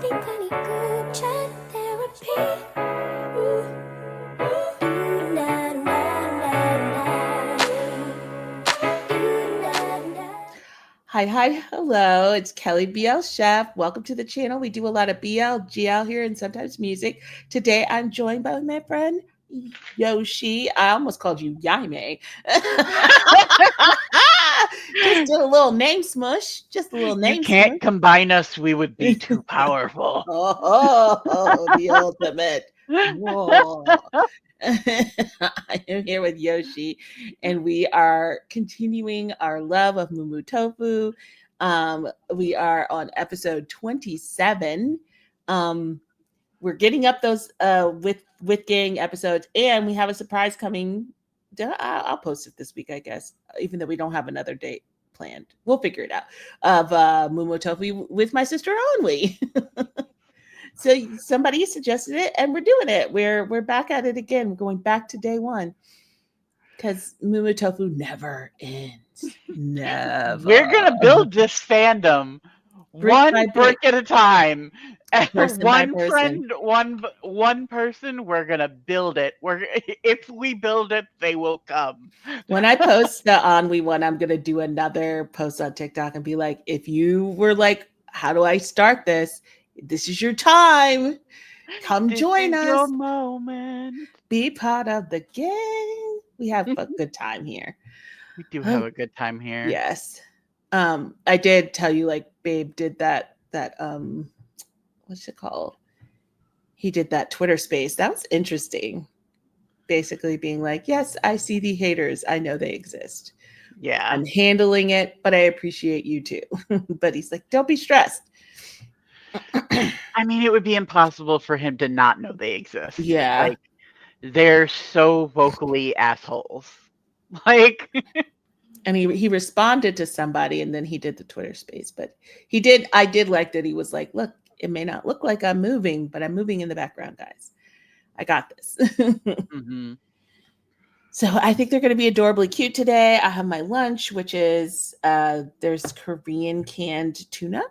funny group chat therapy. Hi, hello. It's Kelly BL Chef. Welcome to the channel. We do a lot of BL, GL here, and sometimes music. Today, I'm joined by my friend Yoshi. I almost called you Yaime. Just did a little name smush. Just a little name You can't smush. Combine us. We would be too powerful. The ultimate. Whoa. I am here with Yoshi, and we are continuing our love of MUMU-TOFU. We are on episode 27. We're getting up those with gang episodes, and we have a surprise coming. I'll post it this week, I guess, even though we don't have another date planned. We'll figure it out. Of MUMU-TOFU with my sister only. So somebody suggested it, and we're doing it. We're back at it again. We're going back to day one because MUMU-TOFU never ends. Never. We're gonna build this fandom one brick at a time. One friend, one person. We're gonna build it. If we build it, they will come. When I post the Onwe one, I'm gonna do another post on TikTok and be like, if you were like, how do I start this? This is your time. Come join us. Your moment. Be part of the gang. We have a good time here. We do have a good time here. Yes. I did tell you, like, Babe did that what's it called? He did that Twitter space. That was interesting. Basically being like, yes, I see the haters. I know they exist. Yeah. I'm handling it, but I appreciate you too. But he's like, don't be stressed. I mean, it would be impossible for him to not know they exist. Yeah. Like, they're so vocally assholes. Like, and he responded to somebody, and then he did the Twitter space. But I did like that he was like, look, it may not look like I'm moving, but I'm moving in the background, guys. I got this. Mm-hmm. So I think they're going to be adorably cute today. I have my lunch, which is there's Korean canned tuna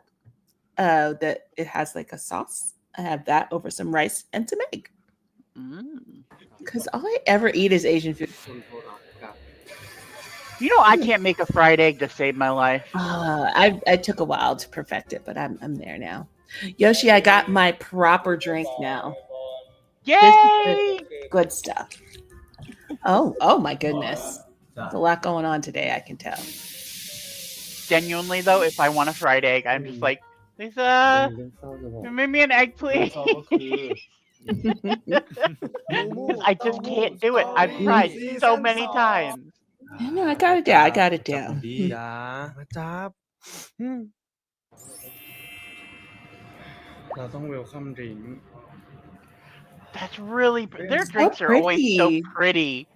that it has like a sauce. I have that over some rice and some egg. Because all I ever eat is Asian food. You know, I can't make a fried egg to save my life. I took a while to perfect it, but I'm there now. Yoshi, I got my proper drink now. Yay! Good stuff. Oh my goodness. There's a lot going on today, I can tell. Genuinely, though, if I want a fried egg, I'm just like, Lisa, make me an egg, please. I just can't do it. I've tried so many times. No, I got it down. I got it down. That's really their drinks are always so pretty.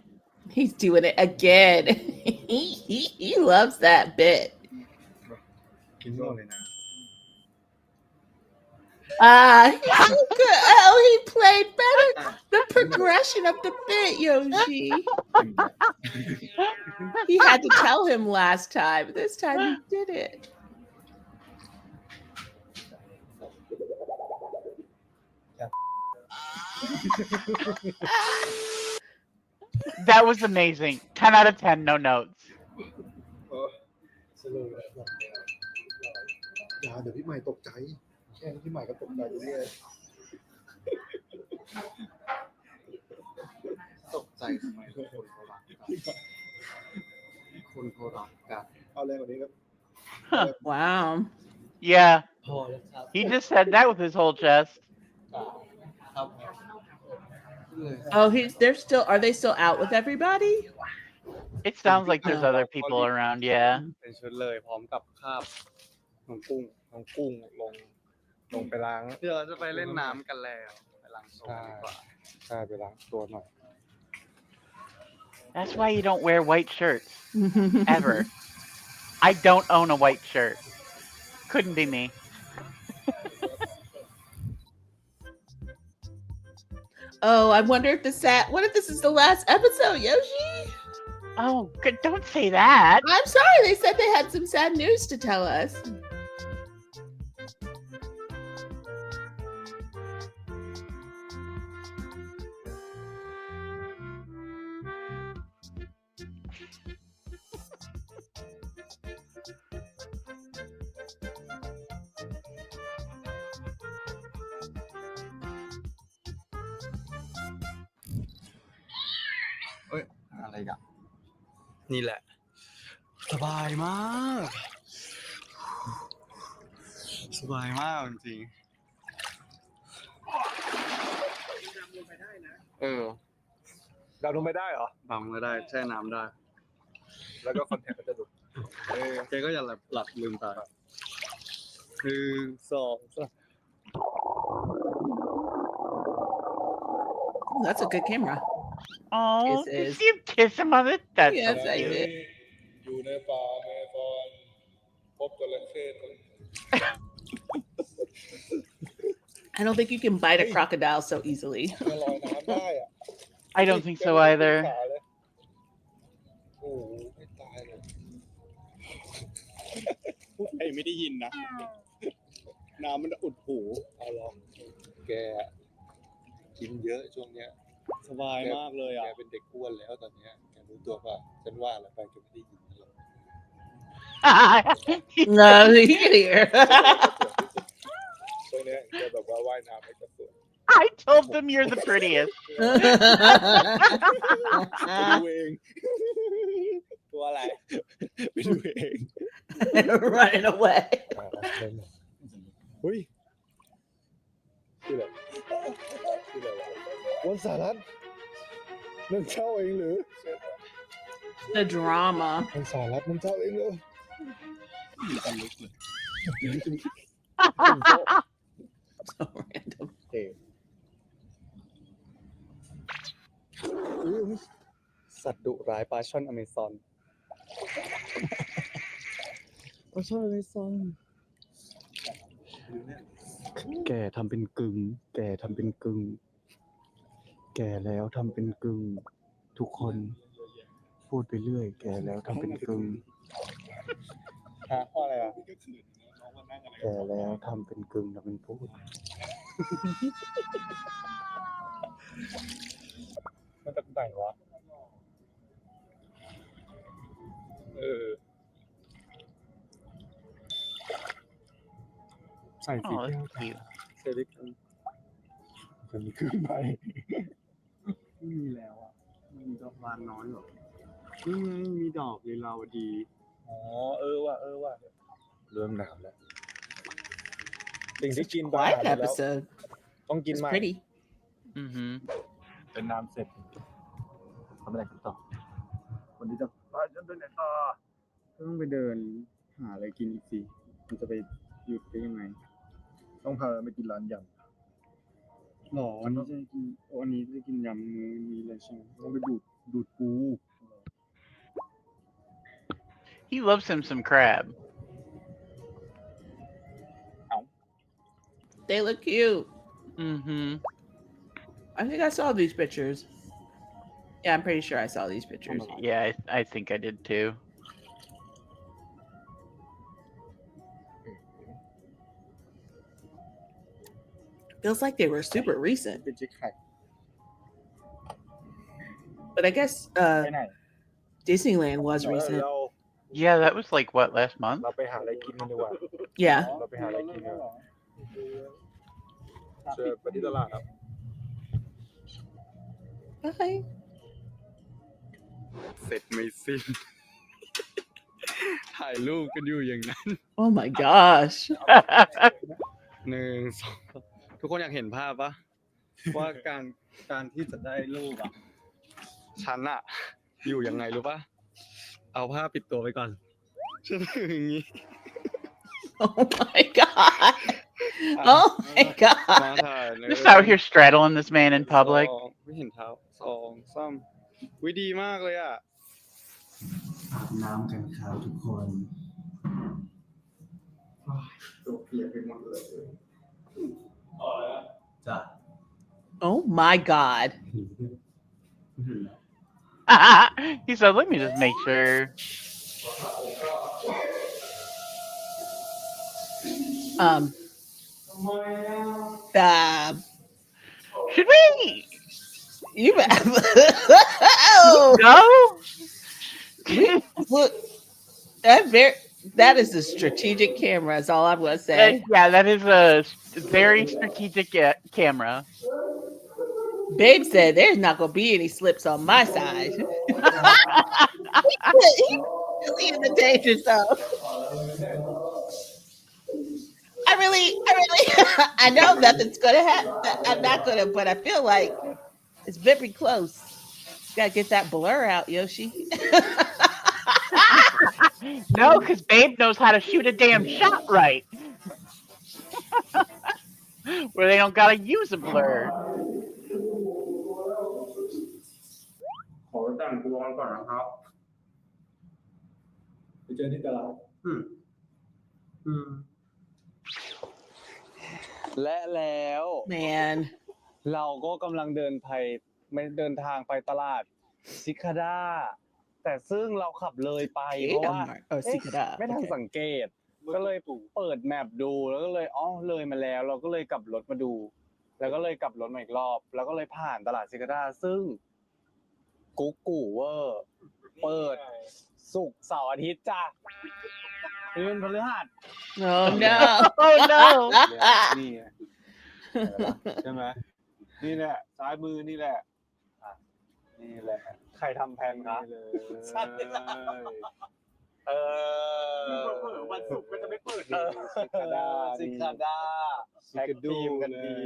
He's doing it again. He loves that bit. How good! Oh, he played better. The progression of the bit, Yoshi. He had to tell him last time. This time he did it. That was amazing. 10 out of 10, no notes. เดี๋ยวพี่ใหม่ตกใจแค่พี่ใหม่ก็ตกใจด้วยตกใจทำไมคนเขารักกันเอาแรงกว่านี้ครับ Wow. Yeah. He just said that with his whole chest. Oh, are they still out with everybody? It sounds like there's other people around, yeah. เป็นชุดเลยพร้อมกับคาบน้องกุ้งลงไปล้างเดี๋ยวเราจะไปเล่นน้ำกันแล้วไปล้างตัวดีกว่าใช่ไปล้างตัวหน่อย That's why you don't wear white shirts. Ever. I don't own a white shirt. Couldn't be me. Oh, I wonder if what if this is the last episode, Yoshi? Oh, good. Don't say that. I'm sorry. They said they had some sad news to tell us. อะไรกันนี่แหละสบายมากจริงดำลงไปได้เหรอดำไม่ได้แช่น้ำได้แล้วก็คอนแทคก็จะดุแกก็อย่าหลับลืมตา1 2 3 That's a good camera. Oh, Kisses. did you kiss him on it? That's Yes, so I cute. did. อยู่ในป่าแม่ตอนพบจระเข้ I don't think you can bite a crocodile so easily. มันลอยน้ำได้อ่ะ I don't think so either. โอ้ไม่ตายเลยพูดไอ้ไม่ได้ยินนะน้ำมันอุดหูเอาลองแกกินเยอะช่วงเนี้ยสบายมากเลยอ่ะแกเป็นเด็กอ้วนแล้วตอนเนี้ยแกรู้ตัวป่ะฉันว่าแล้วไปแกไม่ได้ยินหรอก No, you can hear. ช่วงเนี้ยแกแบบว่าว่ายน้ำไม่กระเสือก I told them you're the prettiest. ดูเองตัวอะไรไปดูเอง Running away. เฮ้ยคืออะไรวันสารัตนั่นเช่าเองหรือ The drama. วันสารัตนั่นเช่าเองเหรอ So random. สัตว์ดุร้ายปลาช่อนอเมซอนปลาช่อนอเมซอนแกทำเป็นกึ่งแกทำเป็นกึ่งแกแล้วทำเป็นกึ่งทุกคนพูดไปเรื่อยแกแล้วทำเป็นกึ่งฮะว่าอะไรอ่ะแกแล้วทำเป็นกึ่งทำเป็นพูดมันจะไหนวะใส่สี Oh, แก้ว that's cute. เซริกันจะมีขึ้นไปไม่มีแล้วอ่ะมีดอกบานน้อยหรอนี่ไงมีดอกลีลาวดีอ๋อว่ะเริ่มหนาวแล้วสิ่งที่กินไป Quiet episode. ต้องกิน It's ใหม่ pretty. เป็นน้ำเสร็จทำอะไรกันต่อวันนี้จะฉันไปไหนต่อก็ต้องไปเดินหาอะไรกินอีกสิมันจะไปหยุดได้ยังไงต้องพาไปกินร้านยำหรอวันนี้จะกินวันนี้จะกินยำเนื้อมีอะไรใช่ไหมต้องไปดูดปู He loves him some crab. They look cute. Mm-hmm. I think I saw these pictures. Yeah, I'm pretty sure I saw these pictures. Yeah, I think I did too. Feels like they were super recent. But I guess Disneyland was recent. Yeah, that was like what, last month? เราไปหาอะไรกินกันดีกว่า Yeah. เราไปหาอะไรกินกันเชิญไปที่ตลาดครับ Okay. เสร็จไม่สิ้น ถ่ายรูปกันอยู่อย่างนั้น Oh my gosh. 1 2 ทุกคนอยากเห็นภาพปะว่าการที่จะได้รูปอ่ะฉันอะอยู่ยังไงรู้ปะเอาผ้าปิดตัวไปก่อนฉันอย่างนี้ Oh my god. Oh my มา god. ถ่ายเลย Just out here straddling this man in public. ไม่เห็นเท้า2 3วิดีมากเลยอ่ะอาบน้ำกันครับทุกคนตัวเปียกไปหมดเลยจ้ะ Oh my god. He said, let me just make sure. Should we You go? Look, that is a strategic camera. Is all I'm gonna say. Yeah, that is a very strategic camera. Babe said there's not gonna be any slips on my side. He's in the danger zone. I know nothing's gonna happen. I'm not gonna, but I feel like it's very close. Gotta get that blur out, Yoshi. No, because Babe knows how to shoot a damn shot right. Where they don't gotta use a blur. ขอแต่งตัวก่อนนะครับไปเจอที่ตลาดและแล้ว Man, เราก็กำลังเดินทางไปตลาดซิคาดาแต่ซึ่งเราขับเลยไปเพราะว่า Cicada. ไม่ทัน Okay. สังเกตก็เลยเปิดแมปดูแล้วก็เลยเลยมาแล้วเราก็เลยกลับรถมาดูแล้วก็เลยกลับรถมาอีกรอบแล้วก็เลยผ่านตลาดซิคาดาซึ่งกุ๊กกูเวอร์เปิดศุกร์เสาร์อาทิตย์จ้ะเป็นพฤหัส Oh no. Oh no. นี่ไงใช่ไหมนี่แหละซ้ายมือนี่แหละนี่แหละใครทำแผนครับวันศุกร์ก็จะไม่เปิดซิคาดาแท็กทีมกันดี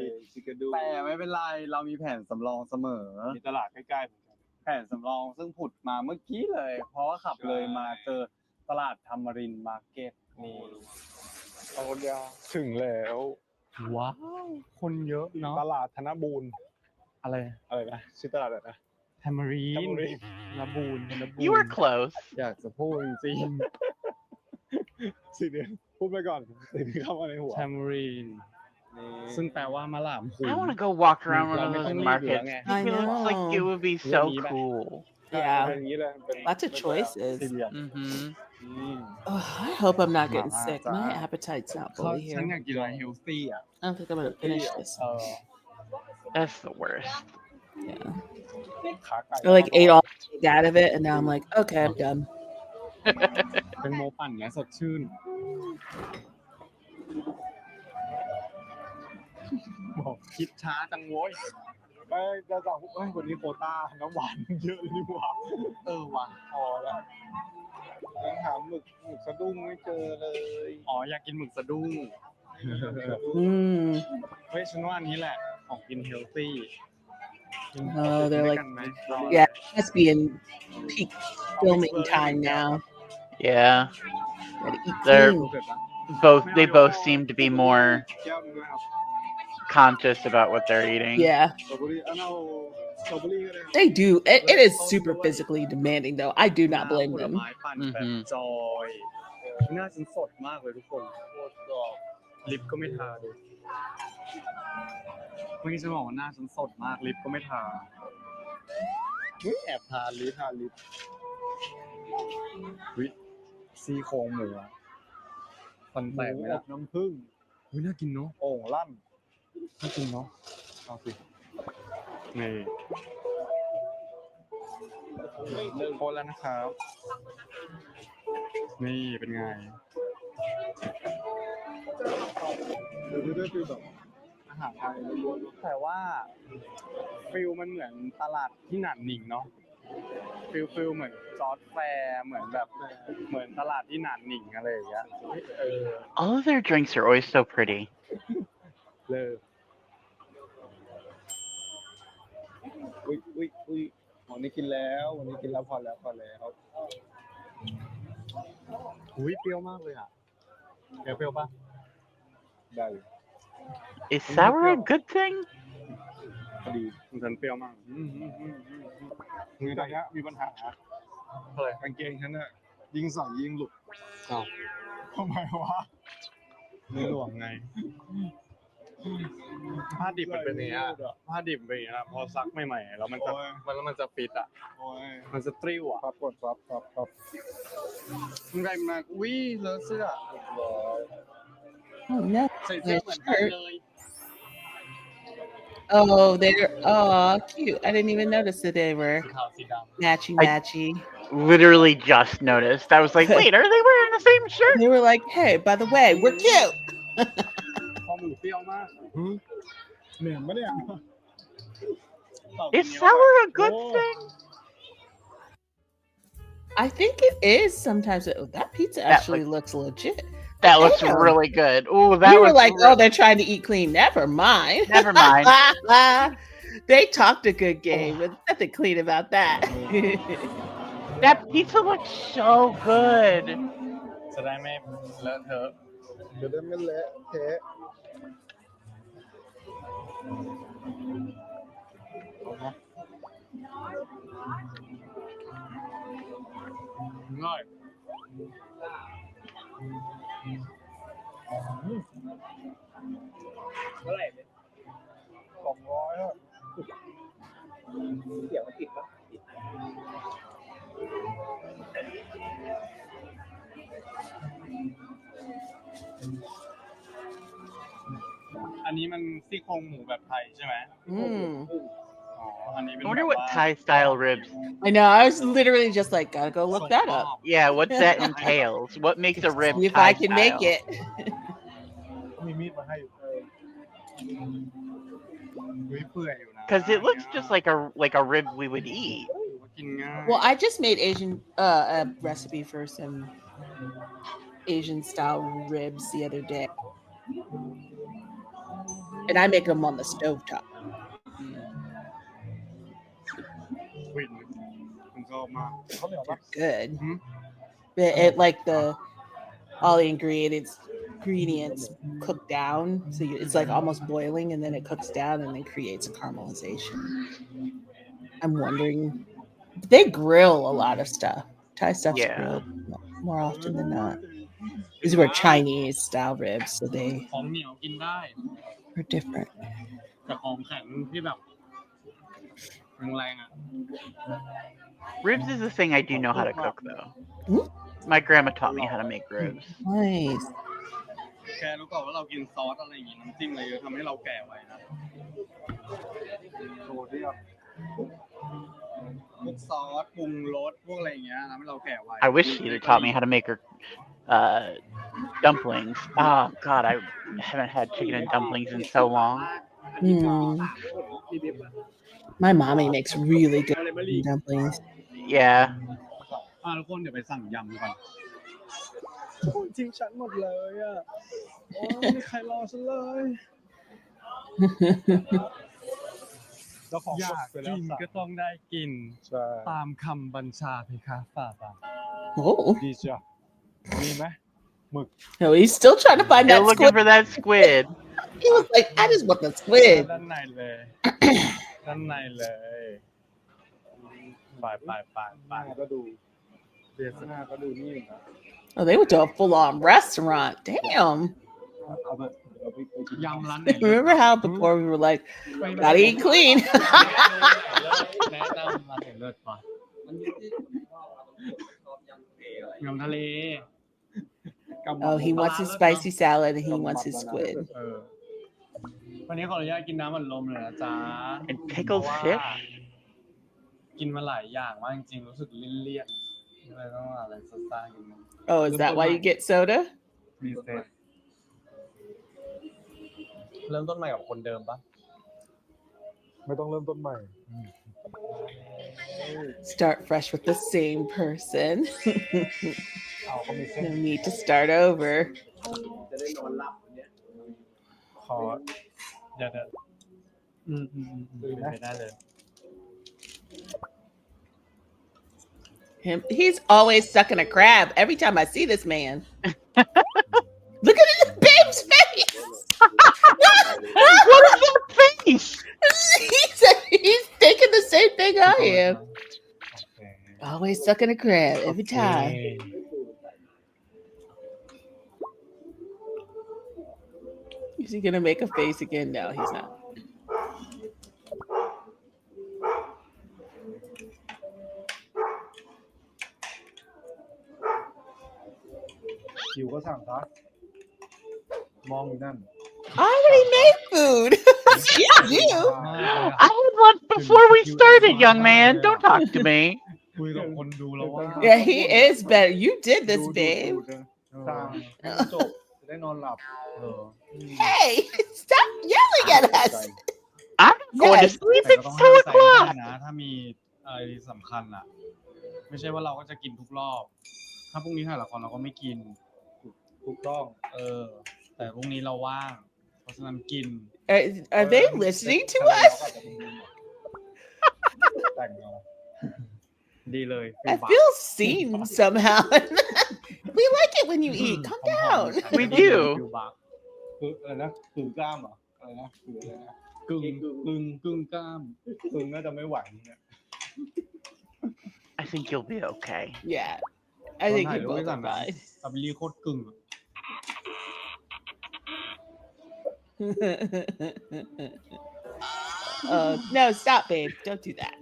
แต่ไม่เป็นไรเรามีแผนสำรองเสมอมีตลาดใกล้ๆเหมือนกันแผนสำรองซึ่งผุดมาเมื่อกี้เลยเพราะว่าขับเลยมาเจอตลาดธรรมรินทร์มาร์เก็ตนี่ถึงแล้วว้าวคนเยอะเนาะตลาดธนบูรณ์อะไรนะชื่อตลาดอะไรนะธรรมรินทร์ธนบูรณ์ You were close. อยากจะพูดจริงๆสิ่งนี้พูดไปก่อนสิ่งที่เข้ามาในหัวธรรมรินทร์ซึ่งแปลว่ามะลามหู I want to go walk around one of those markets. I It looks like it would be so cool. Yeah. เป็นอย่างนี้เลย Lots of choices. Mm-hmm. Oh, I hope I'm not getting sick. My appetite's not ฉัน fully อยาก here. กินอะไรเฮลตี้อ่ะ I don't think I'm gonna finish this. That's the worst. Yeah. ขาไก่ I like ate all the cake out of it, and now I'm like, okay, I'm done. เป็นโมปั่นเนี้ยสดชื่นบอกคิดช้าจังโว้ยไปจะสั่งวันนี้โควต้าน้ำหวานเยอะเลยนี่หว่าว่ะพอแล้วยังหาหมึกสะดุ้งไม่เจอเลยอยากกินหมึกสะดุ้ง เฮ้ยฉันว่าอันนี้แหละของกินเฮลตี้ Oh, they're like, yeah, it must be in peak filming time now. Yeah. Gotta eat They're clean. they both seem to be more conscious about what they're eating. Yeah, they do. It is super physically demanding, though. I do not blame them. จอยหน้าฉันสดมากเลยทุกคนลิปก็ไม่ทาดูเมื่อกี้ฉันบอกว่าหน้าฉันสดมากลิปก็ไม่ทาแอบทาลิปซี่โครงหมูฟันแตกไหมล่ะน้ำผึ้งน่ากินเนาะโอ่งลั่นน่ากินเนาะเอาสินี่โคตรแล้วนะครับนี่เป็นไงคือแบบอาหารไทยแต่ว่าฟิลมันเหมือนตลาดที่หนานหนิงเนาะฟิลเหมือนซอสแฟร์เหมือนตลาดที่หนานหนิงอะไรอย่างเงี้ยAll of their drinks are always so pretty. เลยอุ้ยวันนี้กินแล้วพอแล้วอุ้ยเปรี้ยวมากเลยอ่ะเปรี้ยวป่ะได้ Is sour a good thing? พอดีมันเปรี้ยวมากคือตอนนี้มีปัญหาอะไรกางเกงฉันน่ะยิงใส่ยิงหลุดทำไมวะไม่หลวมไงผ้าดิบมันเป็นอย่างนี้พอซักใหม่ๆแล้วมันจะฟิตอ่ะมันจะตริ้วอ่ะครับมันไงมาอุ้ยเลอะเสื้อ Oh no, ใส่เสื้อเหมือนกันเลย Oh, they're cute. I didn't even notice that they were matchy. Literally just noticed. I was like, wait, are they wearing the same shirt? They were like, hey, by the way, we're cute. คอหมูเปรี้ยวมากแหนมปะเนี่ย Is sour a good thing? I think it is sometimes. That pizza actually looks legit. That looks Damn. really good. Ooh, that We were looks like, oh, they're trying to eat clean. Never mind. Never mind. They talked a good game. There's nothing clean about that. That pizza looks so good. จะได้ไม่เลอะเทอะจะได้ไม่เละเทะง่ายเท่าไหร่เนี่ย200อ่ะเดี๋ยวมันติดปะอันนี้มันซี่โครงหมูแบบไทยใช่ไหมอ๋ออันนี้เป็น I wonder what Thai style ribs. I know. I was literally just like, gotta go look that up. Yeah, what that entails. What makes a rib See if Thai I can style. make it. มีมีดมาให้อยู่เปื่อยอยู่นะ Because it looks just like a rib we would eat. กินง่าย Well, I just made a recipe for some Asian style ribs the other day. And I make them on the stovetop. วินผมชอบมากเขาเหนียวปะ Good. It like all the ingredients cook down, so it's like almost boiling, and then it cooks down and then creates a caramelization. I'm wondering, they grill a lot of stuff. Thai stuff's grilled more often than not. These were Chinese style ribs, so they ของเหนียวกินได้ are different. แต่ของแข็งที่แบบแรงๆอ่ะ Ribs is the thing I do know how to cook, though. My grandma taught me how to make ribs. Nice. แกรู้ก่อนว่าเรากินซอสอะไรอย่างงี้น้ำจิ้มอะไรเยอะทำให้เราแก่ไวนะโซเดียมพวกซอสปรุงรสพวกอะไรอย่างเงี้ยทำให้เราแก่ไว I wish she'd have taught me how to make her dumplings. Oh God, I haven't had chicken and dumplings in so long. My mommy makes really good dumplings. Yeah. ทุกคนเดี๋ยวไปสั่งยำกันทิ้งฉันหมดเลยอ่ะไม่มีใครรอฉันเลยอยากกินก็ต้องได้กินตามคำบัญชาเพคะฝ่าบาท Oh. ดีจ้ะมีไหมหมึก No, he's still trying to find They're that looking squid. for that squid. He was like, I just want the squid. ด้านในเลยด้านในเลยไปก็ดูเรียนหน้าก็ดูนี่นะ Oh, they went to a full-on restaurant. Damn. ยำร้านไหน Remember how before we were like, gotta eat clean? แนะนำร้านไหนเลิศป่ะยำทะเล Oh, he wants his spicy salad and he wants his squid. วันนี้ขออนุญาตกินน้ำอัดลมเลยนะจ๊ะ And pickled fish? กินมาหลายอย่างมากจริงๆรู้สึกเลี่ยนๆเลยต้องอะไรซ่าๆกิน Oh, is that why you get soda? มีเซตเริ่มต้นใหม่กับคนเดิมปะไม่ต้องเริ่มต้นใหม่ Start fresh with the same person. เอาเขามีเส้น No need to start over. จะได้นอนหลับเนี่ยขอเดี๋ยวเป็นไปได้เลย He's always sucking a crab every time I see this man. Look at his babe's face. What is that face? He's thinking the same thing I am. Always sucking a crab every time. Is he gonna make a face again? No, he's not. I already made food. Yeah, you. I had lunch before we started, young man. Don't talk to me. Yeah, he is better. You did this, babe. Hey, stop yelling at us. I'm going to Yes. sleep แต่ at ก็ต้องห้าม 2 ใส่ได้ o'clock. นะ ถ้ามีอะไรสำคัญอ่ะ ไม่ใช่ว่าเราก็จะกินทุกรอบ ถ้าพรุ่งนี้ถ่ายละครเราก็ไม่กินทุกรอบแต่พรุ่งนี้เราว่าง เพราะฉะนั้นกิน Are they listening to us? แต่งเอา ดีเลย I feel seen somehow. We like it when you eat. Calm หอม down. ๆ We do ฟิลบัก คืออะไรนะกึ่งกล้ามเหรออะไรนะคืออะไรนะ กึ่งกล้าม กึ่งน่าจะไม่ไหวเนี่ย I think you'll be okay. Yeah. ต I อน think ถ่าย you รูป both ที่สั่ are งนะ fine. สตรอเบอรี่โคตรกึ่งอะ No, stop, babe. Don't do that.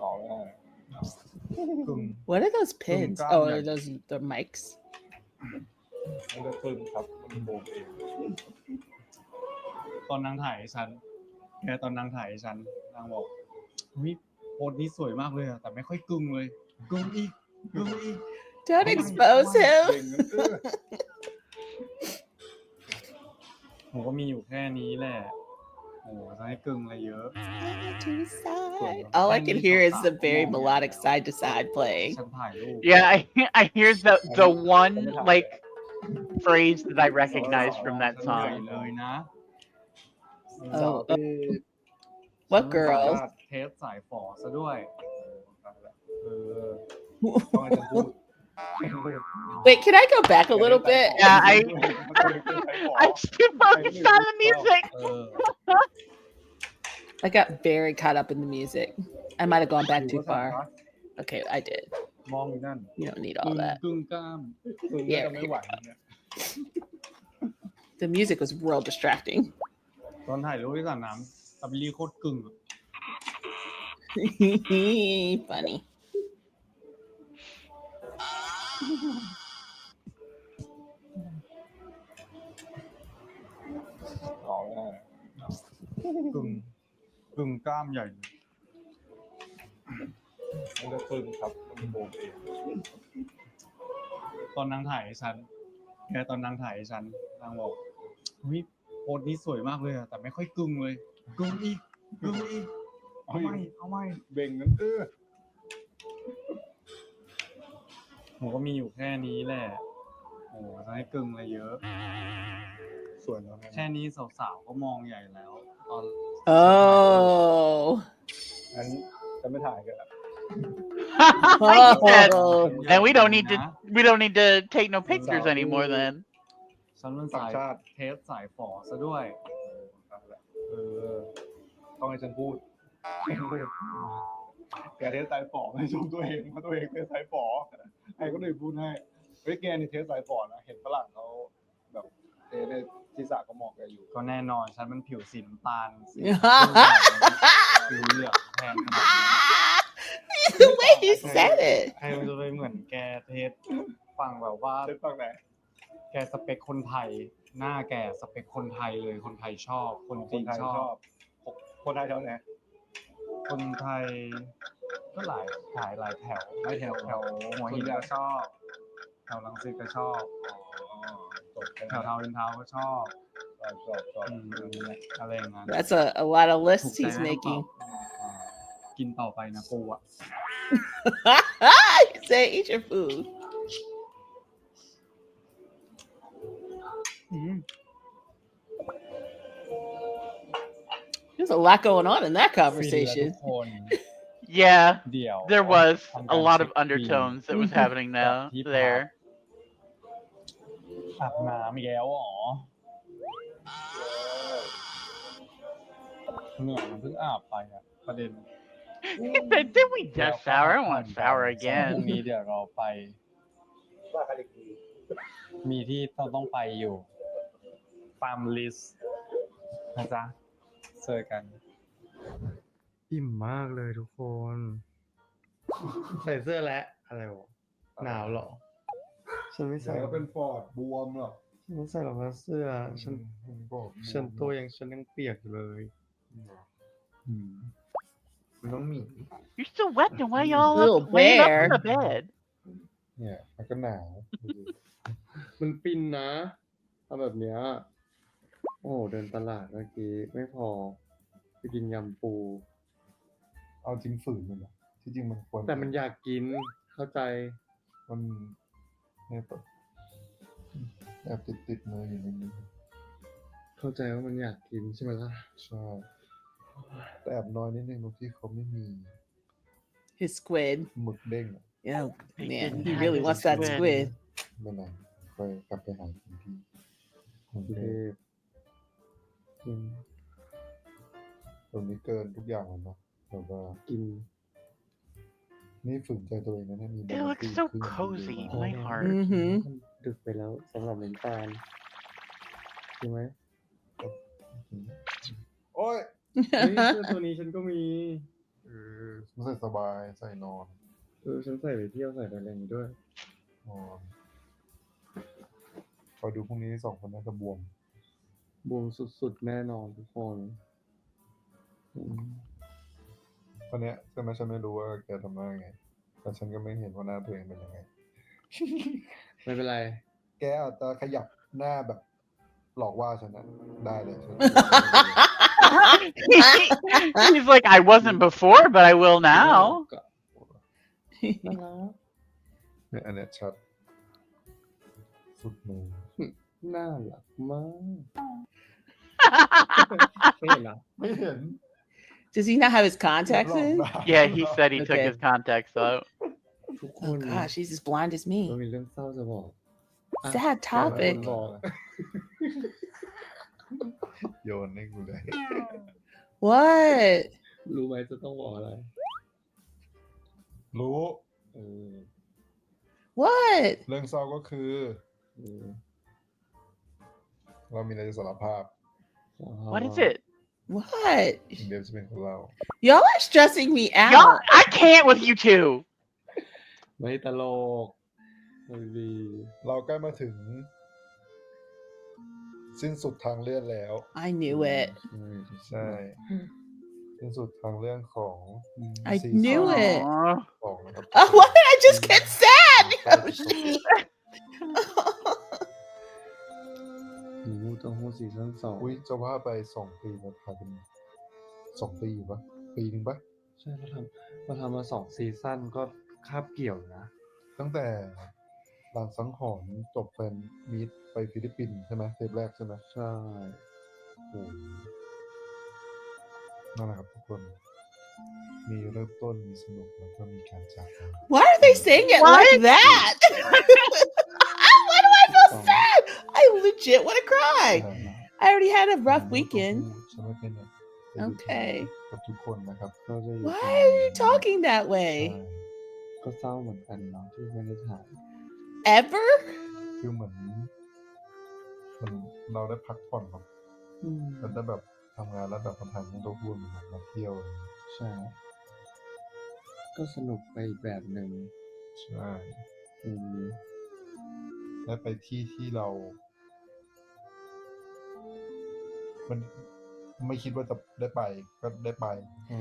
ต่อไม่ได้ กึ่ง What are those pins? Gum Oh, gum. are those the mics? มันจะตึงครับมันโบกเอง ตอนนางถ่ายให้ฉันตอนนางถ่ายให้ฉันนางบอกวิโพสนี้สวยมากเลยอะแต่ไม่ค่อยกึ่งเลยกึ่งอีก Don't Oh my expose God. เบ่ him. งกันผมก็มีอยู่แค่นี้แหละโอ้จะให้กึ่งอะไรเยอะ To the side. All I can hear is the very melodic side to side playing. ฉันถ่ายรูป Yeah, I hear the one like phrase that I recognize from that ฉันเหนื่อย song. เลยนะ สาวที่ What girl? เทสสายฝอซะด้วย ต้องให้ฉันพูด Wait, can I go back a little bit? Yeah, I skip on the sound of music. เออ I got very caught up in the music. I might have gone back too far. Okay, I did. มองอยู่นั่น You don't need กึ่ all ง that. กึ่งกล้าม กึ่งน่าจะไม่ไหวเนี่ย The music was real distracting. ตอนถ่ายรูปที่สระน้ำสตรอเบอรี่โคตรกึ่งอะ Funny. ต่อไม่ได้ กึ่งกล้ามใหญ่เลย มันจะตึงครับมันโบกเอง ตอนนางถ่ายให้ฉันตอนนางถ่ายให้ฉันนางบอกวิโพสนี้สวยมากเลยอะแต่ไม่ค่อยกึ่งเลยกึ่งอีกเอาใหม่ เบ่งกันผมก็มีอยู่แค่นี้แหละโอ้จะให้กึ่งอะไรเยอะ สวยแล้ว แค่นี้สาวๆก็มองใหญ่แล้วตอน Oh. งั้นจะไม่ถ่ายกันละ I said, Oh. then we don't need to take no pictures anymore then. ฉันเป็นสายเทสสายฝอซะด้วย ต้องให้ฉันพูดแกเทสสายฝอไม่ชมตัวเองเพราะตัวเองเทสสายฝอไอ้ก็เลยพูดให้เฮ้ยแกนี่เทสสายฝอนะเห็นฝรั่งเขาแบบเทสในที่สระก็มองแกอยู่ ก็แน่นอนฉันมันผิวสีน้ำตาลสีผิวเหลืองแทนขนาดนี้ The way he said it. ใครมันจะไปเหมือนแกเทสฝั่งแบบว่า เทสฝั่งไหน แกสเปคคนไทย หน้าแกสเปคคนไทยเลยคนไทยชอบ คนจีนชอบ คนไทยแถวไหน คนไทยก็หลายแถว แถว หัวหินก็ชอบแถวรังสิตก็ชอบ จบ แถวทาวน์อินทาวน์ก็ชชอบ อะไรอย่างนั้น That's a lot of lists ถูก he's ใจ making. กินต่อไปนะกูอะ You say eat your food. There's a lot going on in that ฟินและทุ conversation. กคน Yeah, เดี๋ยว there was ทำ a การ lot เช็ of คบิล undertones that was happening now ที่พัก there. อาบน้ำอีกแล้วเหรอเหนื่อยมันเพิ่งอาบไปอะประเด็น He said, "Did we just shower? I want to shower พรุ่ง again." นี้เดี๋ยวเราไป ว่าใครดี มีที่ต้องไปอยู่ฟาร์มลิสนะจ๊ะเจอกัน อิ่มมากเลยทุกคน ใส่เสื้อและอะไรวะหนาวเหรอ ฉันไม่ ใส่ ใส่ ก็เป็นฟอร์ดบวมหรอก ฉันไม่ใส่หรอกนะเสื้อ ฉันตัวยังเปียกอยู่เลยมันต้องมี You're still wet, then why y'all Little up, laying up bear. in the bed? เนี่ยมันก็หนาว มันปินนะทำแบบเนี้ย โอ้เดินตลาดเมื่อกี้ไม่พอไปกินยำปู เอาจริงฝืนเลยนะที่จริงมันควร แต่มันอยากกินเข้าใจ มันเนี่ยแบบแอบติดมืออยู่นิดนึง เข้าใจว่ามันอยากกินใช่ไหมล่ะ ใช่แต่แอบน้อยนิดนึงตรงที่เขาไม่มี His squid. หมึกเด้งอะ Yeah, They man, didn't he have really his wants that squid. squid. ไม่นานค่อยกลับไปหากินที่กรุง กรุง เท เท พ พกิน ตรงนี้เกินทุกอย่างแล้วเนาะแบบว่า กิน นี่ฝืนใจตัวเองนะเนี่ยมี It looks so cozy, my heart. Mm-hmm. มันดึกไปแล้วสำหรับน้ำตาลใช่ไหม โอ้ย เฮ้ยเสื้อตัวนี้ฉันก็มี มันใส่สบายใส่นอน ฉันใส่ไปเที่ยวใส่ไปอะไรอย่างงี้ด้วย นอนคอยดูพรุ่งนี้2 คนน่าจะบวม บวมสุดๆแน่นอนทุกคนอืม ตอนเนี้ยใช่ไหมฉันไม่รู้ว่าแกทำหน้าไงแต่ฉันก็ไม่เห็นว่าหน้าตัวเองเป็นยังไง ไม่เป็นไร แกอาจจะขยับหน้าแบบหลอกว่าฉันนะได้เลยฉัน He's like, I wasn't before, but I will now. เนี่ยอันเนี้ยชัดสุดมือ น่ารักมากไม่เห็นเหรอ ไม่เห็น Does he not have his contacts หลอก in? หน้า Yeah, he said he took Okay. his contacts out. ทุกค Oh น gosh, he's as blind as เรา me. มีเรื่องเศร้าจะบอก Sad คน topic. บอก โยนให้กูเลย What? รู้ไหมจะต้องบอกอะไร รู้ เออ What? เรื่องเศร้าก็คือ เออ เรามีอะไรจะสารภาพ What is it? What? เดี๋ยวจะเป็นคนเล่า Y'all are stressing me Y'all, out. I can't with you two. ไม่ตลกไม่ดี เราใกล้มาถึง สิ้นสุดทางเลื่อนแล้ว I knew it. ใช่ สิ้นสุดทางเรื่องของ I ซี knew ซั่น it. ของนะครับ Oh, what? I just get sad. หมูเต้าหู้ซีซั่น2 อุ้ยจะว่าไป2 ปีมาถ่ายเป็น2 ปีอยู่ปะปีหนึ่งปะ ใช่เราทำมา2ซีซั่นก็คาบเกี่ยวนะ ตั้งแต่หลังสังหรณ์จบเป็นมีดไปฟิลิปปินส์ใช่ไหมเทปแรกใช่ไหม ใช่ โอ้นั่นแหละครับทุกคน มีเริ่มต้นมีสนุกแล้วก็มีการจากกัน Why are they saying it What? like that? Why do I feel sad? I legit want to cry. I already had a rough weekend. ฉันไม่เป็นไร Okay. กับทุกคนนะครับ เราจะอยู่ Why are you talking that ใช่ way? ก็เศร้าเหมือนกันเนาะที่ไม่ได้ถ่าย Ever? คือเหมือนเราได้พักผ่อนครับ อืม มันได้แบบทำงานแล้วแบบมาทำให้ตัวพูดมาเที่ยวอะไรอย่างเงี้ย ใช่ ก็สนุกไปอีกแบบหนึ่ง ใช่ อืม ได้ไปที่เรา มันไม่คิดว่าจะได้ไปก็ได้ไป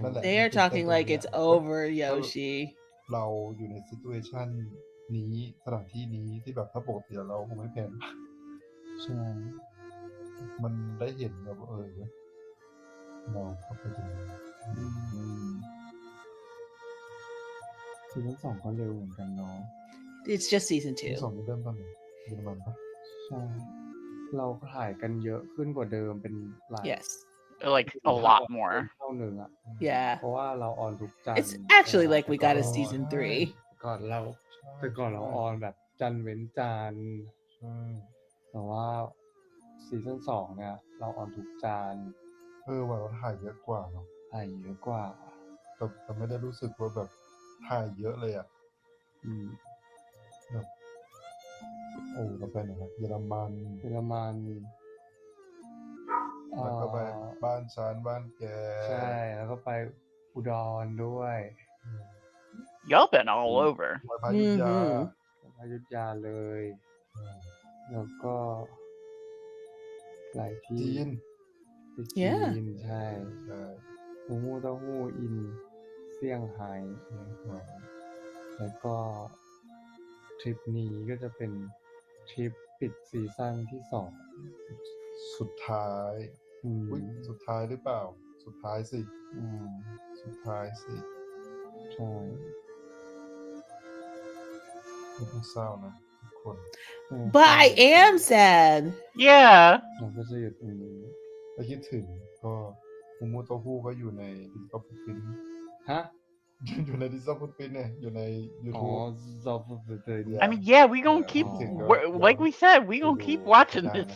นั่นแหละ They are talking like it's over, Yoshi. เราอยู่ในซิทูเอชันนี้สถานที่นี้ที่แบบถ้าปกติเราคงไม่แพลน ใช่ มันได้เห็นแบบเราเข้าไปถึง อืมซีซั่น2ก็เร็วเหมือนกันเนาะ It's just season ที่ 2. 2นี่เริ่มตอนไหนเยอรมันปะ ใช่ เราถ่ายกันเยอะขึ้นกว่าเดิมเป็นหลาย Yes. Like a lot more. เท่าหนึ่งอ่ะ Yeah. เพราะว่าเราออนทุกจันท It's ร์ actually like we got a season 3. ก่อนเราแต่ก่อนเราออนแบบจันทร์เว้นจันทร์ ใช่ แต่ว่าซีซั่น2เนี่ย เราออนทุกจันทร์ ว่าเราถ่ายเยอะกว่าเนาะ ถ่ายเยอะกว่า แต่ไม่ได้รู้สึกว่าแบบถ่ายเยอะเลยอ่ะ อืม แบบเราไปไหนนะเยอรมัน เยอรมัน แล้วก็ไปบ้านฉันบ้านแก ใช่ แล้วก็ไปอุดรด้วย Y'all been all over. ไปพายุยา อยุธยาเลย แล้วก็หลายที่ จีน ไปจี Yeah. นใช่ ใช่ หมูเต้าหู้อินเซี่ยงไฮ้แล้วก็ทริปนี้ก็จะเป็นทริปปิดซีซั่นที่2 สุดท้ายอุ๊ยสุดท้ายหรือเปล่าสุดท้ายสิสุดท้ายสิใช่ ไม่ต้องเศร้านะทุกคน But I am sad. Yeah. เราก็จะอยู่ตรงนี้ ถ้าคิดถึงก็มูมูโตฮูก็อยู่ในดิสคัฟฟุตพิน ฮะ อยู่ในดิสคัฟฟุตพินเนี่ยอยู่ใน อ๋อ YouTube ซอฟต์เตอร์ I mean, yeah, we gonna Yeah, keep, yeah. like we said, we gonna keep watching Yeah. this.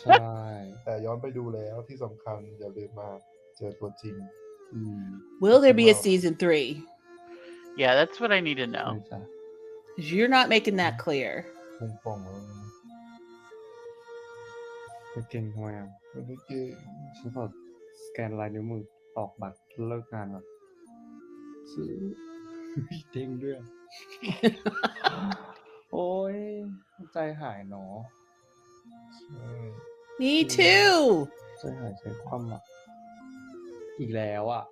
ใช่ แต่ย้อนไปดูแล้วที่สำคัญอย่าลืมมาเจอตัวจริง Will there be a season 3? Yeah, that's what I need to ไม่ know. จ้ะ 'Cause you're not making that clear. ปุ้งป่องแล้ว จะเก่งทำไมอ่ะ ไม่ได้เก่ง ฉันขอสแกนลายนิ้วมือตอกบัตรเลิกงานก่อนซื้อเด้งด้วย โอ้ยใจหายเนาะ ใช่ Me too. ใจหายใจคว่ำอ่ะอีกแล้วอ่ะ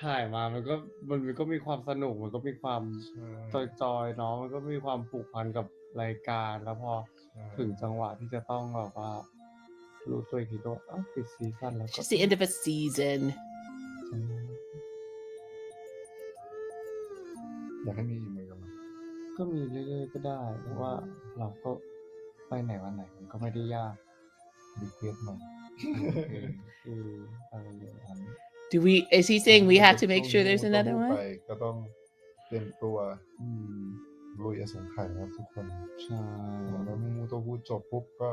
ถ่ายมามันก็มีความสนุกมันก็มีความ ใช่ จอยๆเนาะมันก็มีความผูกพันกับรายการแล้วพอ ใช่ ถึงจังหวะที่จะต้องแบบว่ารู้ตัวอีกทีก็ปิดซีซั่นแล้ว It's ก็ just the end of a season. อยากให้มีอีกเหมือนกันนะ ก็มีเรื่อยๆก็ได้เพราะว่าเราก็ไปไหนวันไหนมันก็ไม่ได้ยาก รีเควสมา อะไรอย่างนั้น Is he saying we have to make sure there's ช่วงนี้ another มูมูโตฮู one? ไปก็ต้องเตรียมตัว อืม ลุยอสงไขยนะครับทุกคน ใช่ แล้วมูมูโตฮูจบปุ๊บก็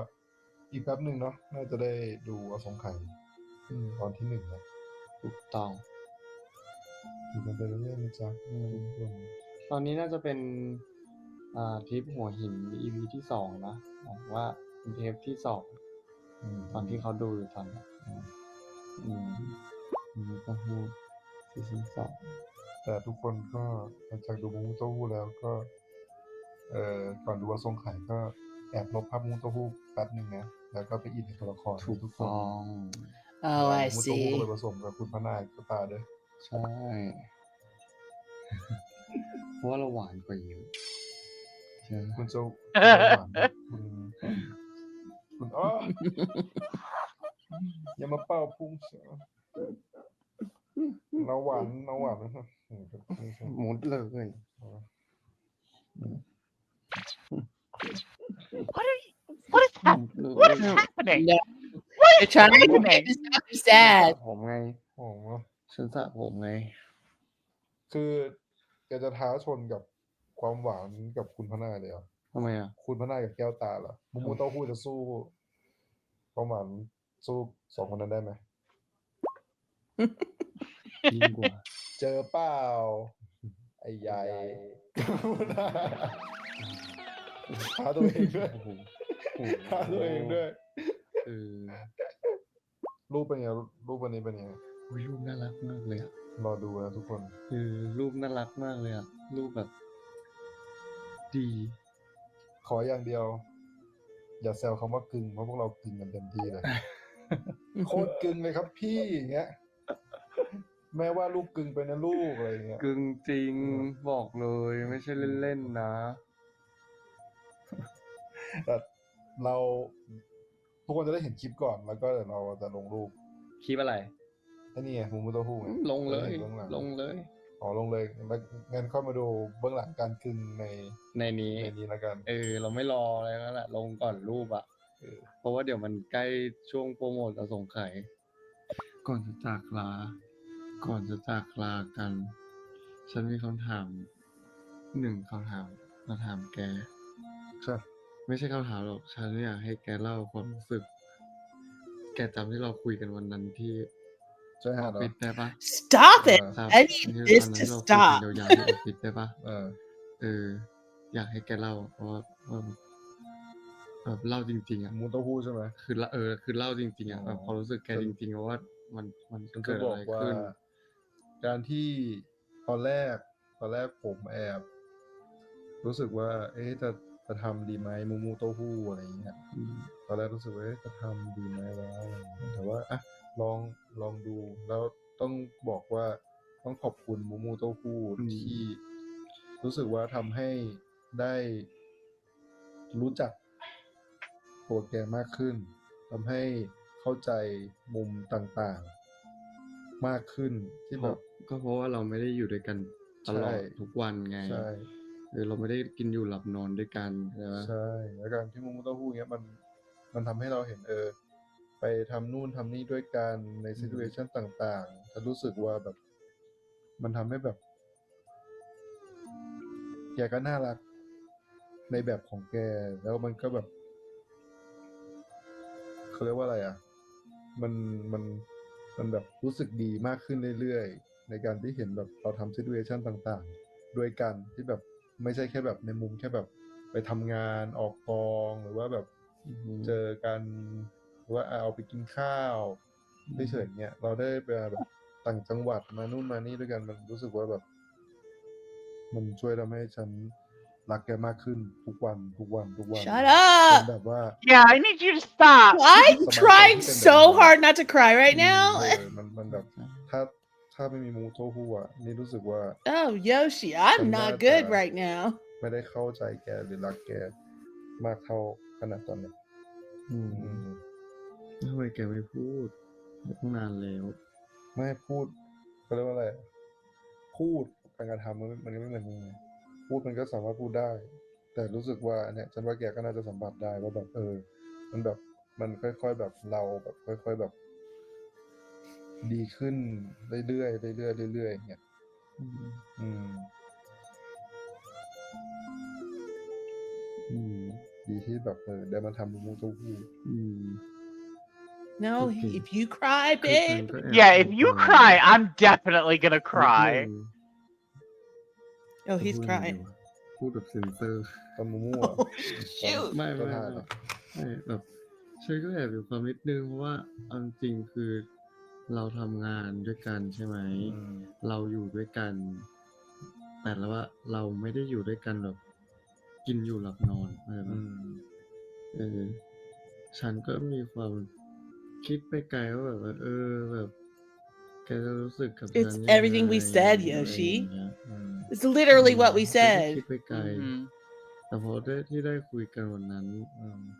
อีกแป๊บหนึ่งเนาะน่าจะได้ดูอสงไขยตอนที่1นะ ถูกต้อง อยู่กันไปเรื่อยๆนะจ๊ะทุกคน ตอนนี้น่าจะเป็นทริปหัวหิน EP ที่2นะหมายว่าเป็นเทปที่2ตอนที่เขาดูอยู่ตอนนี้ก็พูดซีซั่น2 แต่ทุกคนก็หลังจากดูมูมูโตฮูแล้วก็ก่อนดูอสงไขยก็แอบลบภาพมูมูโตฮูแป๊บหนึ่งนะแล้วก็ไปอินในตัวละคร ถูก ทุกค ต้ น อง Oh, I มูมูโตฮูก็ see. ไปผสมกับคุณพระนายก็ตาด้วย ใช่ เพราะว่าเราหวานกว่าเยอะใช่ คุณจะหวานคุณอย่ามาเป้าพุ่งเสียเราหวานนะครับ หมดเลย What is happening? What is happening? No. They're trying to make this stuff สระ sad. ผมไง โอ้โห ฉันสระผมไง คือแกจะท้าชนกับความหวานกับคุณพระนายเลยเหรอ ทำไมอ่ะ คุณพระนายกับแก้วตาเหรอมูมูโต้ฮู้จะสู้ความหวานสู้2คนนั้นได้ไหม ยิ่งกว่า เจอเปล่าไอ้ใหญ่ท้าตัวเองด้วย โอ้โห ท้าตัวเองด้วย เออ รูปเป็นไงรูปวันนี้เป็นไง อุ๊ยรูปน่ารักมากเลยอ่ะ รอดูนะทุกคน รูปน่ารักมากเลยอ่ะ รูปแบบ ดี ขออย่างเดียว อย่าแซวคำว่ากึ่งเพราะพวกเรากึ่งกันเต็มที่เลย โคตรกึ่งเลยครับพี่อย่างเงี้ย แม้ว่าลูกกึ่งไปนะลูกอะไรอย่างเงี้ย กึ่งจริงบอกเลยไม่ใช่เล่นๆนะ แต่เราทุกคนจะได้เห็นคลิปก่อนแล้วก็เดี๋ยวเราจะลงรูป คลิปอะไร ไอ้นี่ไงมูมูโต้ฮู้ไง ลงเลย จะได้ห็นบื้องหง ลงเลย อ๋อลงเลยแล้วงั้นเข้ามาดูเบื้องหลังการกึ่งใน ในนี้ แล้วกัน เราไม่รออะไรแล้วแหละลงก่อนรูปอ่ะ เพราะว่าเดี๋ยวมันใกล้ช่วงโปรโมทอสงไขยก่อนจะจากลากัน ฉันมีคำถาม1 คำถามมาถามแก ใช่ ไม่ใช่คำถามหรอกฉันอยากให้แกเล่าความรู้สึก แกจำที่เราคุยกันวันนั้นที่ ใช่ฮะ ปิดได้ปะ Stop it. ครับ I need ที่ this วันนั้น to ที่เราคุยกัน stop. ยาวๆที่ออฟฟิศได้ปะ อยากให้แกเล่าเพราะว่าแบบเล่าจริงๆอ่ะ มูมูโต้ฮู้ใช่ไหม คือเล่าจริงๆอ่ะแบบความรู้สึกแกจริงๆว่ามัน ฉันจะ เกิด บ อะ อก ไร ว่า ขึ้น การที่ตอนแรกผมแอบรู้สึกว่า จะทำดีไหมมูมูโต้ฮู้อะไรอย่างเงี้ย ตอนแรกรู้สึกว่าจะทำดีไหมวะอะไรอย่างเงี้ยแต่ว่าลองดูแล้วต้องบอกว่าต้องขอบคุณมูมูโต้ฮู้ที่รู้สึกว่าทำให้ได้รู้จักตัวแกมากขึ้น ทำให้เข้าใจมุมต่างๆมากขึ้นที่แบบ ก็เพราะว่าเราไม่ได้อยู่ด้วยกันตลอดทุกวันไง ใช่ เราไม่ได้กินอยู่หลับนอนด้วยกันใช่ไหม ใช่แล้วการที่มุมเต้าหู้เงี้ยมันทำให้เราเห็นไปทำนู่นทำนี่ด้วยกันในซิทูเอชันต่างๆฉันรู้สึกว่าแบบมันทำให้แบบแกก็น่ารักในแบบของแกแล้วมันก็แบบเขาเรียกว่าอะไรอ่ะมันแบบรู้สึกดีมากขึ้นเรื่อยๆในการที่เห็นแบบเราทำซิทูเอชันต่างๆด้วยกันที่แบบไม่ใช่แค่แบบในมุมแค่แบบไปทำงานออกกองหรือว่าแบบเจอกันหรือว่าเอาไปกินข้าวเฉยๆเนี่ยเราได้ไปแบบต่างจังหวัดมานู่นมานี่ด้วยกันมันรู้สึกว่าแบบมันช่วยทำให้ฉันรักแกมากขึ้นทุกวัน Shut จ up นแบบว่า Yeah, I need you to stop. I'm trying so hard not to cry right now มันแบบถ้าไม่มีมูโทฟูอ่ะนี่รู้สึกว่า oh Yoshi I'm not good right now ไม่ได้เข้าใจแกหรือรักแกมากเท่าขนาดตอนนี้ ทำไมแกไม่พูดตั้งนานแล้ว ไม่พูดเขาเรียกว่าอะไรพูดการกระทำมันไม่เหมือนกันพูดมันก็สามารถพูดได้ แต่รู้สึกว่าเนี่ยฉันว่าแกก็น่าจะสัมผัสได้ว่าแบบมันแบบมันค่อยๆแบบเราแบบค่อยๆแบบดีขึ้นเรื่อยๆเรื่อยๆอย่างเงี้ยดีที่แบบได้มาทำมูทูฟู no if you cry babe Yeah, if you cry, I'm definitely gonna cry. oh he's crying พูดแบบเซนเซอร์ ตอนมูมู oh shoot ไม่แบบฉันก็แอบมีความนิดนึงเพราะว่าเอาจริงคือเราทำงานด้วยกันใช่ไหมเราอยู่ด้วยกันแต่แล้วว่าเราไม่ได้อยู่ด้วยกันแบบกินอยู่หลับนอนฉันก็มีความคิดไปไกลว่าแบบแบบแกจะรู้สึกกับฉัน it's everything we said Yoshi it's literally what we said คิดไปไกลแต่พอที่ได้คุยกันวันนั้น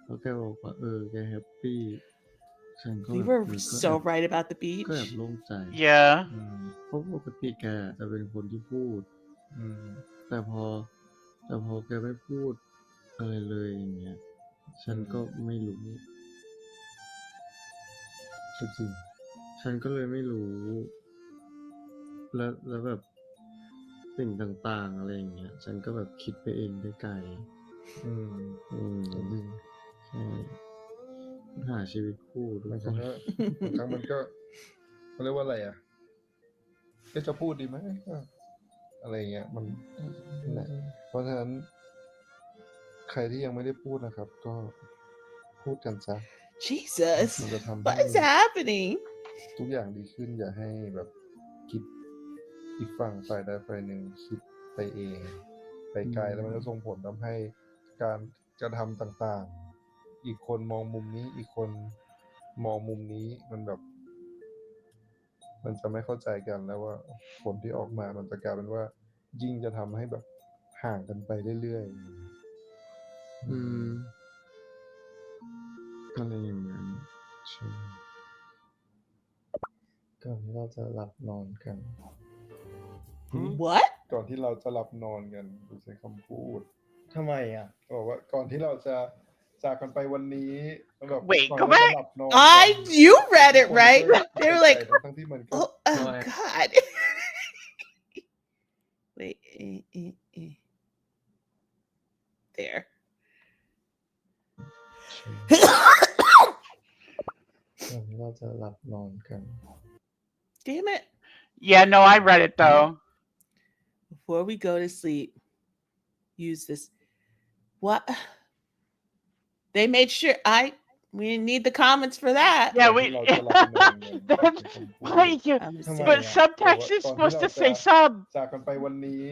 เพราะแกบอกว่าแกแฮปปี้ฉันก็ we were so right about the ก็แอบ beach โล่งใจ Yeah. เพราะปกติแกจะเป็นคนที่พูดแต่พอแกไม่พูดอะไรเลยอย่างเงี้ยฉันก็ไม่รู้จริงๆฉันก็เลยไม่รู้แล้วแบบสิ่งต่างๆอะไรอย่างเงี้ยฉันก็แบบคิดไปเองได้ไกลจริงใช่หาชีวิตคู่ทุกคนครั้งมันก็เขาเรียกว่าอะไรอ่ะก็จะพูดดีไหมอะไรเงี้ยมันเพราะฉะนั้นใครที่ยังไม่ได้พูดนะครับก็พูดกันซะ Jesus มันจะทำ what is happening ทุกอย่างดีขึ้นอย่าให้แบบคิดอีกฝั่งฝ่ายใดฝ่ายหนึ่งคิดไปเองไปไกลแล้วมันก็ส่งผลทำให้การกระทำต่างๆอีกคนมองมุมนี้อีกคนมองมุมนี้มันแบบมันจะไม่เข้าใจกันแล้วว่าผลที่ออกมามันจะกลายเป็นว่ายิ่งจะทำให้แบบห่างกันไปเรื่อยๆอะไรอย่างเงี้ยใช่ก่อนที่เราจะหลับนอนกัน what ก่อนที่เราจะหลับนอนกันดูใช้คำพูด ทำไมอ่ะ บอกว่าก่อนที่เราจะจากกันไปวันนี้แบบ Wait, ก่อน come ที่เรา back. จะหลับนอน you read it right they were like ทั้งที่มันก็ oh god wait there ก่อนที่เราจะหลับนอนกัน damn it Yeah, no, I read it though. before we go to sleep use this what they made sure we didn't need the comments for that Yeah, we. But subtext is supposed to say sub. จากกันไปวันนี้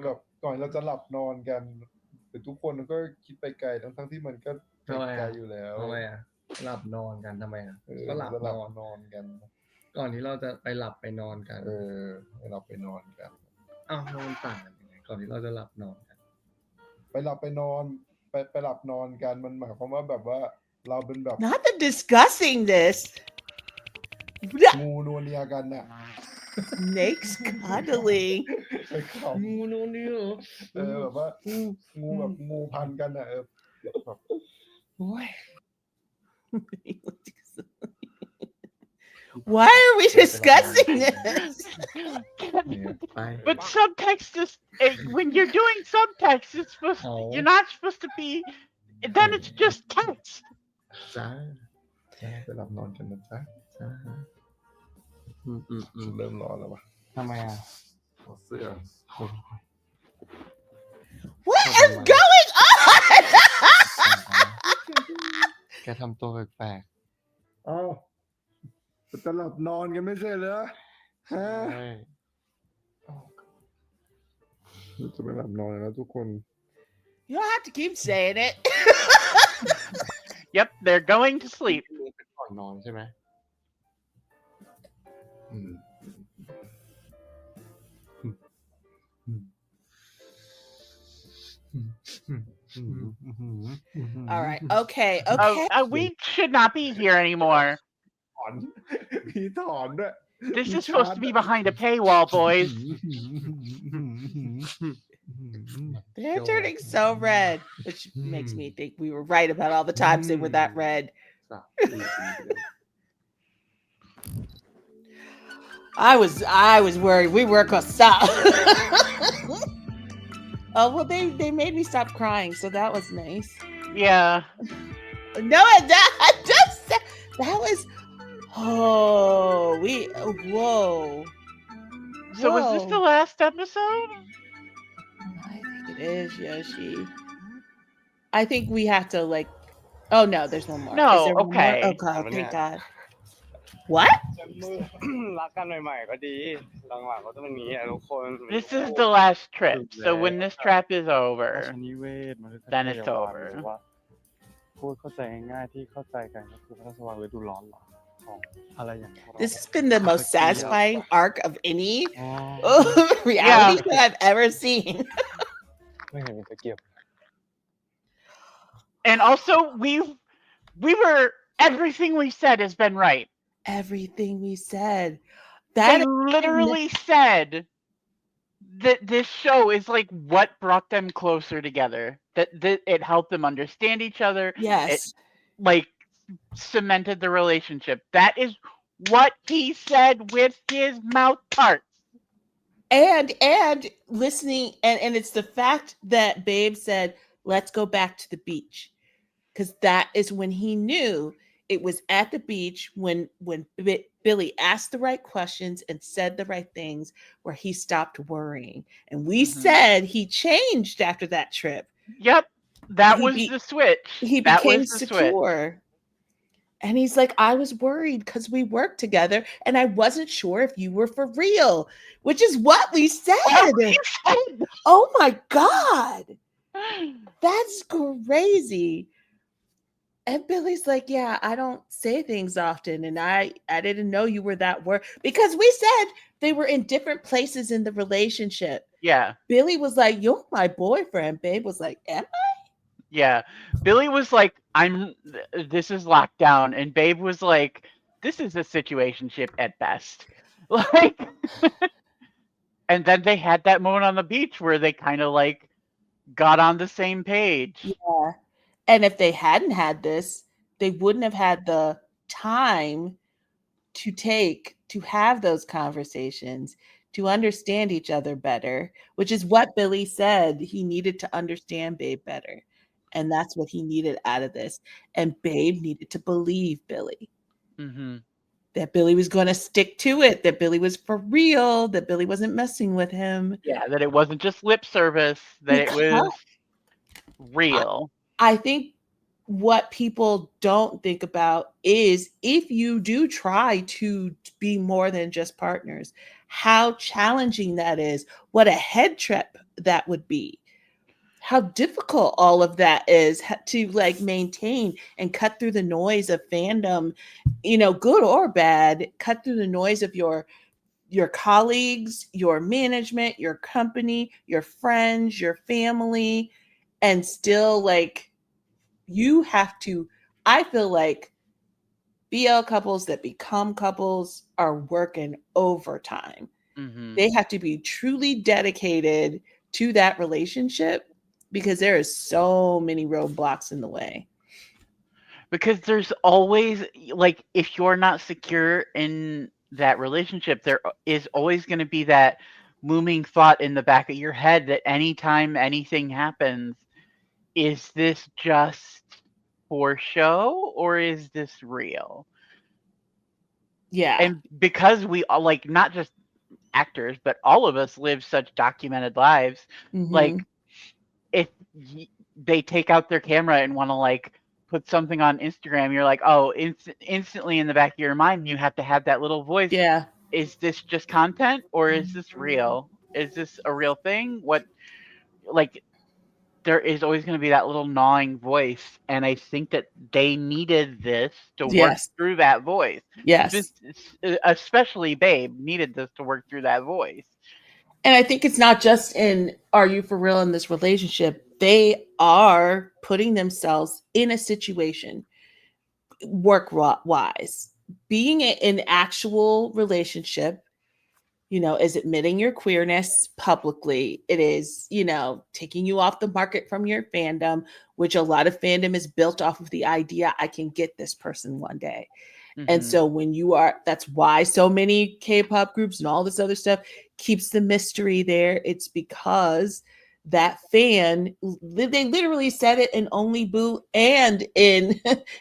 แบบก่อนเราจะหลับนอนกันแต่ทุกคนก็คิดไปไกลทั้งที่มันก็ไกลอยู่แล้ว ทำไมอ่ะหลับนอนกันทำไมอ่ะก็หลับนอน กันก่อนที่เราจะไปหลับไปนอนกันให้เราไปนอนกันอ้าวมันต่างกันยังไงก่อนที่เราจะหลับนอนกันไปหลับไปนอนไปหลับนอนกันมันหมายความว่าแบบว่า เราเป็นแบบ Not the discussing this. งูนัวเนียกันน่ะ Snakes cuddling. ไอ้ขำ งูโนนี่เหรอ แบบว่างูแบบงูพันกันน่ะแบบ โอ้ย Why are we discussing this? เนี่ยไป But subtext is when you're doing subtext, it's supposed you're not supposed to be. Then it's just text. จ้า ไปหลับนอนกันนะจ๊ะ จ้าฉันเริ่มร้อนแล้ววะ ทำไมอ่ะ ถอดเสื้อ What is going on? แกทำตัวแปลก อ้าวจะหลับนอนกันไม่ใช่เหรอฮะ ๆใช่ จะไปหลับนอนแล้วทุกคน You don't have to keep saying it. Yep, they're going to sleep. เป็นก่อนนอนใช่ไหม All right. Okay. Okay. We should not be here anymore. ถอน มีถอนด้วย This is supposed to be behind a paywall, boys. They're turning so red, which makes me think we were right about all the times they were that red. I was worried we were gonna stop. Oh well, they made me stop crying, so that was nice. Yeah. No, that was. Oh, whoa. So was this the last episode? I think it is, Yoshi. I think we have to like. Oh no, there's one more. No, Is there one more? okay. Oh god, thank God. What? รักกันใหม่ๆก็ดีหลังๆก็ต้องอย่างนี้ทุกคน This is the last trip. So when this trap is over, ชนิเวศมฤค then เท it's วา over. หรือว่าพูดเข้าใจง่ายๆที่เข้าใจกันก็คือพระราชวังฤดูร้อนเหรอของอะไรอย่างนี้ This has been the most satisfying arc of any อ๋อ reality show I've ever seen. ไม่เห็นมีตะเกียบ And also, everything we said has been right. Everything we said. They literally said that this show is like what brought them closer together. That it helped them understand each other. Yes. It, like, cemented the relationship. That is what he said with his mouth parts. And listening, and it's the fact that Babe said, let's go back to the beach. Because that is when he knew it was at the beach when Billy asked the right questions and said the right things where he stopped worrying. And we said he changed after that trip. Yep. That was the switch. He That became was the secure. And he's like, I was worried because we worked together and I wasn't sure if you were for real, which is what we said. Oh my God. That's crazy. And Billy's like, yeah, I don't say things often. And I didn't know you were that worried because we said they were in different places in the relationship. Yeah. Billy was like, you're my boyfriend. Babe was like, am I? Yeah. Billy was like, this is lockdown. And Babe was like, this is a situationship at best. Like, and then they had that moment on the beach where they kind of like got on the same page. Yeah. And if they hadn't had this, they wouldn't have had the time to have those conversations, to understand each other better, which is what Billy said. He needed to understand Babe better. And that's what he needed out of this. And Babe needed to believe Billy. Mm-hmm. That Billy was going to stick to it, that Billy was for real, that Billy wasn't messing with him. Yeah, that it wasn't just lip service, that it was real. I think what people don't think about is if you do try to be more than just partners, how challenging that is, what a head trip that would be, how difficult all of that is to like maintain and cut through the noise of fandom, you know, good or bad, cut through the noise of your colleagues, your management, your company, your friends, your family, and still like, you have to, I feel like BL couples that become couples are working overtime. They have to be truly dedicated to that relationship because there is so many roadblocks in the way. Because there's always, like, if you're not secure in that relationship, there is always going to be that looming thought in the back of your head that anytime anything happens, is this just for show or is this real? Yeah. And because we all, like, not just actors, but all of us live such documented lives, like, if they take out their camera and want to, like, put something on Instagram, you're like, oh, instantly in the back of your mind, you have to have that little voice. Yeah. Is this just content or is this real? Is this a real thing? What, like, there is always going to be that little gnawing voice. And I think that they needed this to work through that voice. Yes. Especially Babe needed this to work through that voice. And I think it's not just in, are you for real in this relationship? They are putting themselves in a situation work-wise. Being in an actual relationship, is admitting your queerness publicly. It is, taking you off the market from your fandom, which a lot of fandom is built off of the idea I can get this person one day. And so when that's why so many K-pop groups and all this other stuff keeps the mystery there. It's because that fan, they literally said it in Only Boo and in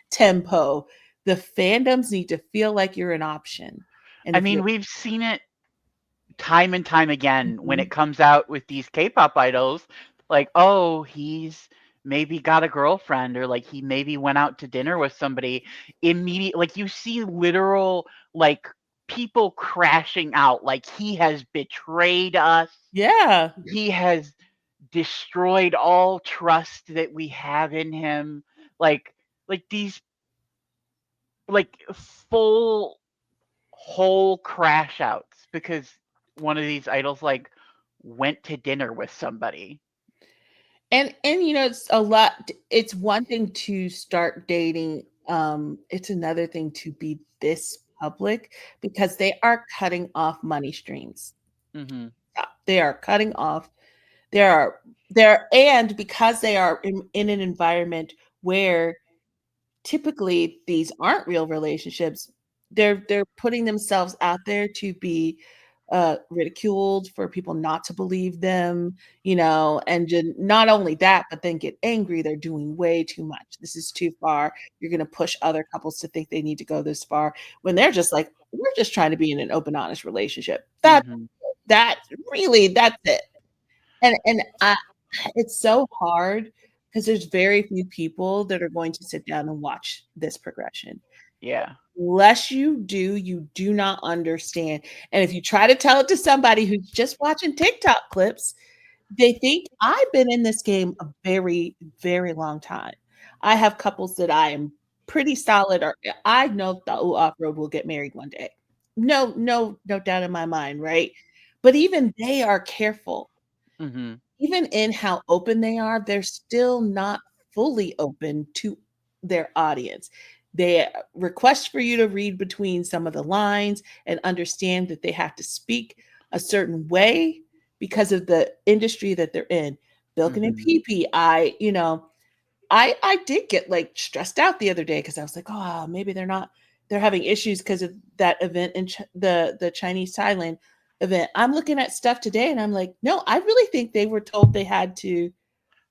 Tempo. The fandoms need to feel like you're an option. And I mean, we've seen it time and time again when it comes out with these K-pop idols, like, oh, he's maybe got a girlfriend, or like he maybe went out to dinner with somebody. Like, you see literal, like, people crashing out, like, he has betrayed us. Yeah. He has destroyed all trust that we have in him. Like these, like, full whole crash outs because one of these idols, like, went to dinner with somebody. And it's a lot. It's one thing to start dating. It's another thing to be this public because they are cutting off money streams. They are cutting off. And because they are in an environment where typically these aren't real relationships, they're putting themselves out there to be ridiculed, for people not to believe them, and not only that, but then get angry. They're doing way too much. This is too far. You're going to push other couples to think they need to go this far when they're just like, we're just trying to be in an open, honest relationship. That's it. And it's so hard because there's very few people that are going to sit down and watch this progression. Yeah. Unless you do not understand. And if you try to tell it to somebody who's just watching TikTok clips, they think I've been in this game a very, very long time. I have couples that I am pretty solid, or I know the off-road will get married one day. No doubt in my mind, right? But even they are careful. Even in how open they are, they're still not fully open to their audience. They request for you to read between some of the lines and understand that they have to speak a certain way because of the industry that they're in. Bilkin and PP, I did get, like, stressed out the other day because I was like, oh, maybe they're having issues because of that event in the Chinese Thailand event. I'm looking at stuff today and I'm like, no, I really think they were told they had to.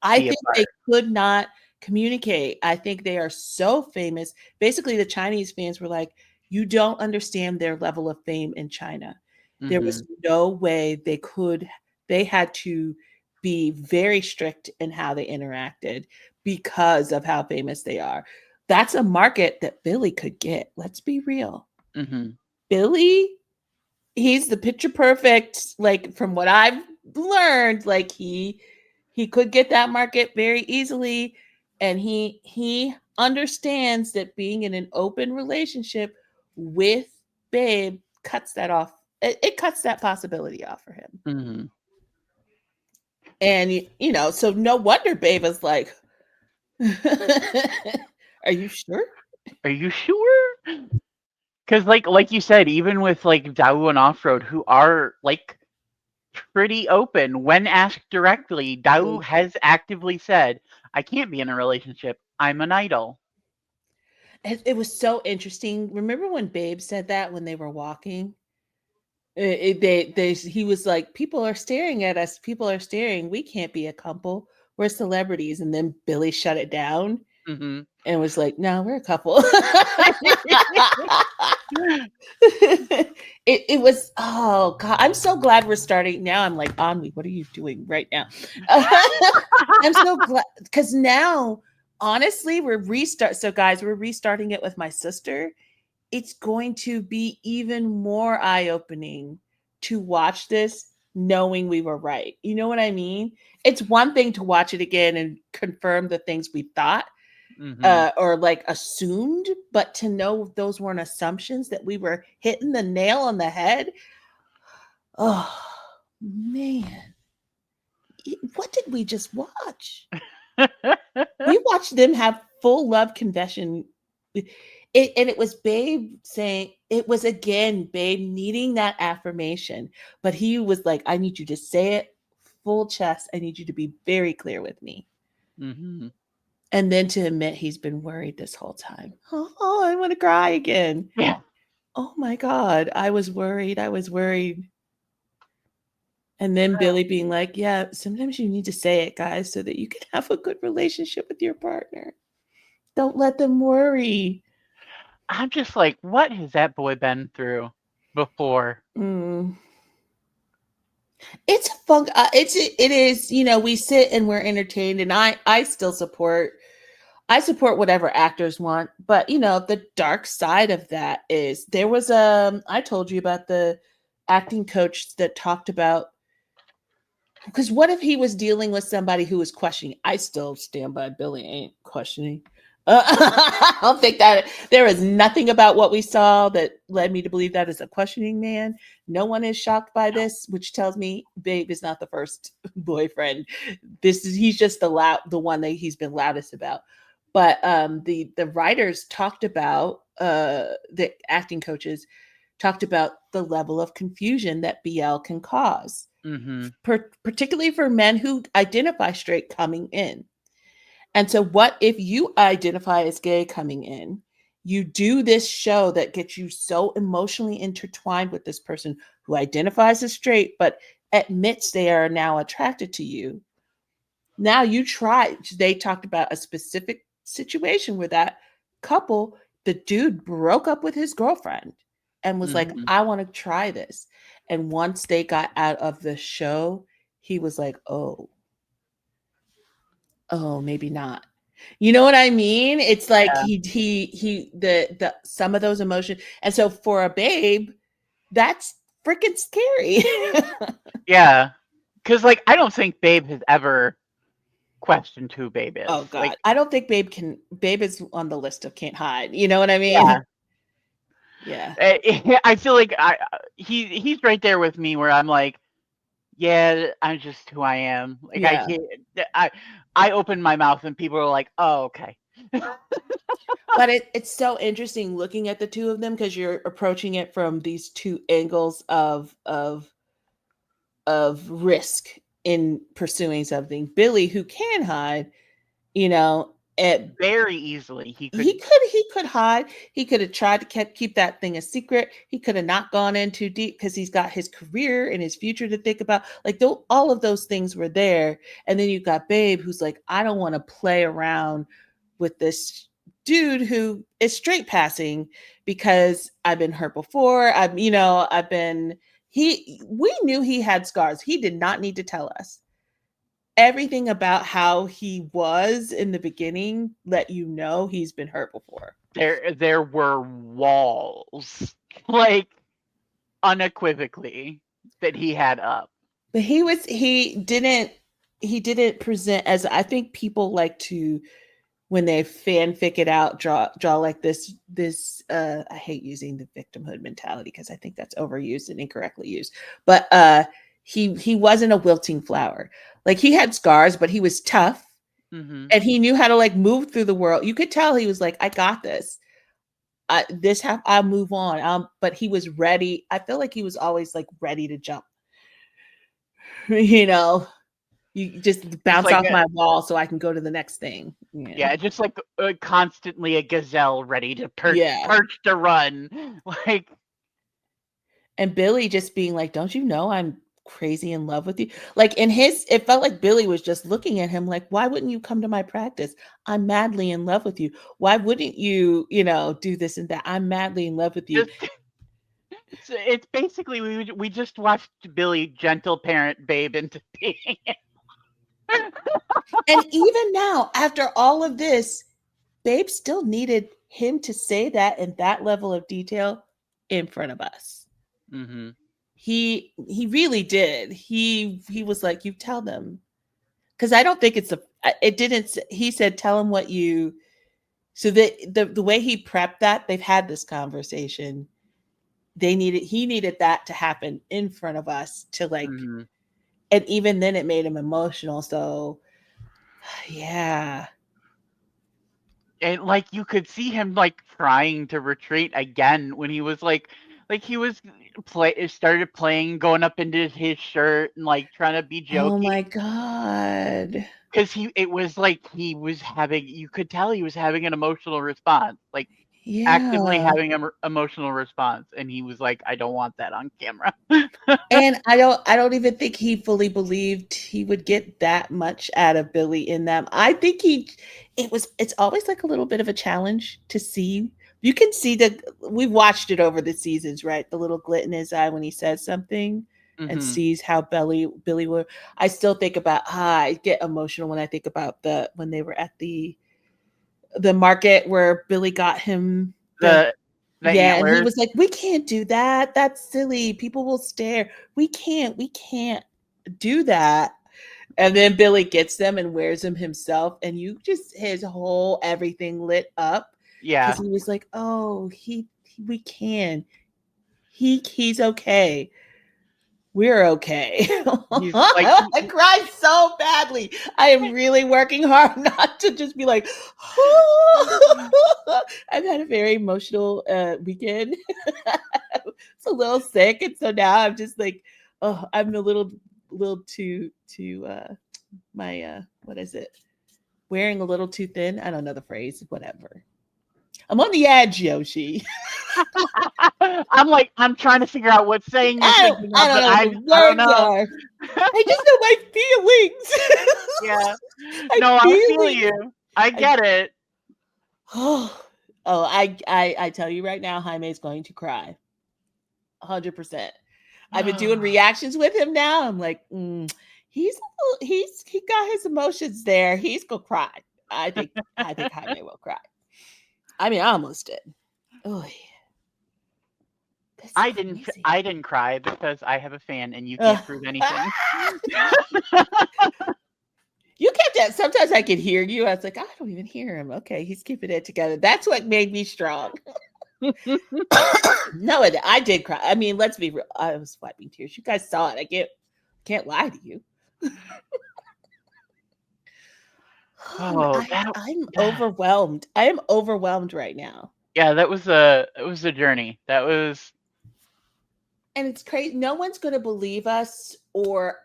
I think they could not communicate. I think they are so famous. Basically, the Chinese fans were like, you don't understand their level of fame in China. There was no way they had to be very strict in how they interacted because of how famous they are. That's a market that Billy could get. Let's be real. Billy, he's the picture perfect, like, from what I've learned, like, he could get that market very easily, and he understands that being in an open relationship with Babe cuts that off. It cuts that possibility off for him. And so no wonder Babe is like, Are you sure? Are you sure? Because like you said, even with like Dawu and Offroad, who are like pretty open when asked directly, Dawu has actively said, "I can't be in a relationship. I'm an idol." It was so interesting. Remember when Babe said that when they were walking? He was like, people are staring at us. People are staring. We can't be a couple. We're celebrities. And then Billy shut it down Mm-hmm. and was like, no, we're a couple. it was, oh God, I'm so glad we're starting now. I'm like, Anwi, what are you doing right now? I'm so glad because now, honestly, so guys, we're restarting it with my sister. It's going to be even more eye-opening to watch this knowing we were right. You know what I mean? It's one thing to watch it again and confirm the things we thought or like assumed, but to know those weren't assumptions, that we were hitting the nail on the head. Oh man, what did we just watch? We watched them have full love confession. And it was Babe saying, it was again Babe needing that affirmation, but he was like, I need you to say it full chest. I need you to be very clear with me. Mm-hmm. And then to admit he's been worried this whole time. Oh, I want to cry again. Yeah. Oh my God, I was worried. I was worried. And then Billy being like, yeah, sometimes you need to say it, guys, so that you can have a good relationship with your partner. Don't let them worry. I'm just like, what has that boy been through before? It's fun. It is. You know, we sit and we're entertained, and I still support. I support whatever actors want, but you know, the dark side of that is there was I told you about the acting coach that talked about, because what if he was dealing with somebody who was questioning? I still stand by Billy ain't questioning. I don't think that there is nothing about what we saw that led me to believe that is a questioning man. No one is shocked by this, which tells me Babe is not the first boyfriend. He's just the one that he's been loudest about. But the writers talked about the acting coaches talked about the level of confusion that BL can cause, particularly for men who identify straight coming in. And so, what if you identify as gay coming in? You do this show that gets you so emotionally intertwined with this person who identifies as straight, but admits they are now attracted to you. Now they talked about a specific situation where that couple, the dude broke up with his girlfriend and was like, I want to try this. And once they got out of the show, he was like, oh, maybe not. You know what I mean? It's like the some of those emotions. And so for a Babe, that's freaking scary. Yeah. Because like I don't think Babe has ever questioned who Babe is. Oh God. Like, I don't think Babe is on the list of can't hide. You know what I mean? Yeah. Yeah. I feel like he's right there with me where I'm like, yeah, I'm just who I am. Like Yeah. I open my mouth and people are like, oh, okay. But it's so interesting looking at the two of them because you're approaching it from these two angles of risk in pursuing something. Billy, who can hide, you know, very easily he could hide. He could have tried to keep that thing a secret. He could have not gone in too deep because he's got his career and his future to think about. Like all of those things were there. And then you got Babe, who's like, I don't want to play around with this dude who is straight passing because I've been hurt before. We knew he had scars. He did not need to tell us. Everything about how he was in the beginning let you know he's been hurt before. There were walls, like unequivocally, that he had up. But he didn't present as, I think people like to, when they fanfic it out, draw like this I hate using the victimhood mentality because I think that's overused and incorrectly used. But he wasn't a wilting flower. Like he had scars, but he was tough. Mm-hmm. And he knew how to like move through the world. You could tell he was like, I got this. I'll move on. But he was ready. I feel like he was always like ready to jump. You know, you just bounce like off my wall so I can go to the next thing. Yeah, just like constantly a gazelle ready to perch to run. Like, and Billy just being like, don't you know I'm crazy in love with you? Like it felt like Billy was just looking at him like, why wouldn't you come to my practice? I'm madly in love with you. Why wouldn't you, do this and that? I'm madly in love with you. It's basically we just watched Billy gentle parent Babe into being. And even now, after all of this, Babe still needed him to say that in that level of detail in front of us. Mm-hmm. He really did. He was like, you tell them. Because I don't think he said, tell him what you, so the way he prepped that, they've had this conversation. He needed that to happen in front of us to like, and even then it made him emotional. So yeah. And like you could see him like trying to retreat again when he was like he was started playing, going up into his shirt and like trying to be joking. Oh my God. Because it was like you could tell he was having an emotional response, like actively having an emotional response, and he was like, I don't want that on camera. And I don't even think he fully believed he would get that much out of Billy in them. I think it's always like a little bit of a challenge to see. You can see we've watched it over the seasons, right? The little glit in his eye when he says something and sees how Billy were. I still think about, I get emotional when I think about when they were at the market where Billy got him the and antlers. he was like, we can't do that. That's silly. People will stare. We can't do that. And then Billy gets them and wears them himself. And his whole everything lit up. Yeah. Because he was like, oh, we can. He's okay. We're okay. He's like, I cried so badly. I am really working hard not to just be like, I've had a very emotional weekend. It's a little sick. And so now I'm just like, I'm a little too my what is it? Wearing a little too thin. I don't know the phrase, whatever. I'm on the edge, Yoshi. I'm trying to figure out what saying you're thinking of, I don't know what the words are. I just know my feelings. Yeah. I feel you. I get it. I tell you right now, Jaime's going to cry. 100%. I've been doing reactions with him now. I'm like, he got his emotions there. He's gonna cry. I think Jaime will cry. I mean, I almost did. Oh yeah. I didn't cry because I have a fan and you can't prove anything. You kept that. Sometimes I could hear you. I was like, I don't even hear him. Okay, he's keeping it together. That's what made me strong. No, I did cry. I mean, let's be real. I was wiping tears. You guys saw it. I can't lie to you. I'm overwhelmed. I am overwhelmed right now. Yeah, it was a journey. That was, and it's crazy. No one's gonna believe us, or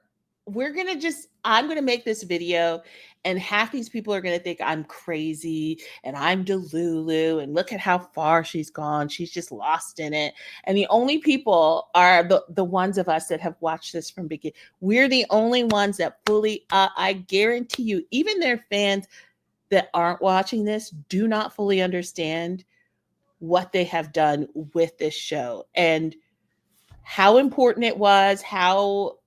I'm gonna make this video, and half these people are gonna think I'm crazy and I'm Delulu, and look at how far she's gone. She's just lost in it. And the only people are the ones of us that have watched this from beginning. We're the only ones that fully, I guarantee you, even their fans that aren't watching this do not fully understand what they have done with this show and how important it was, how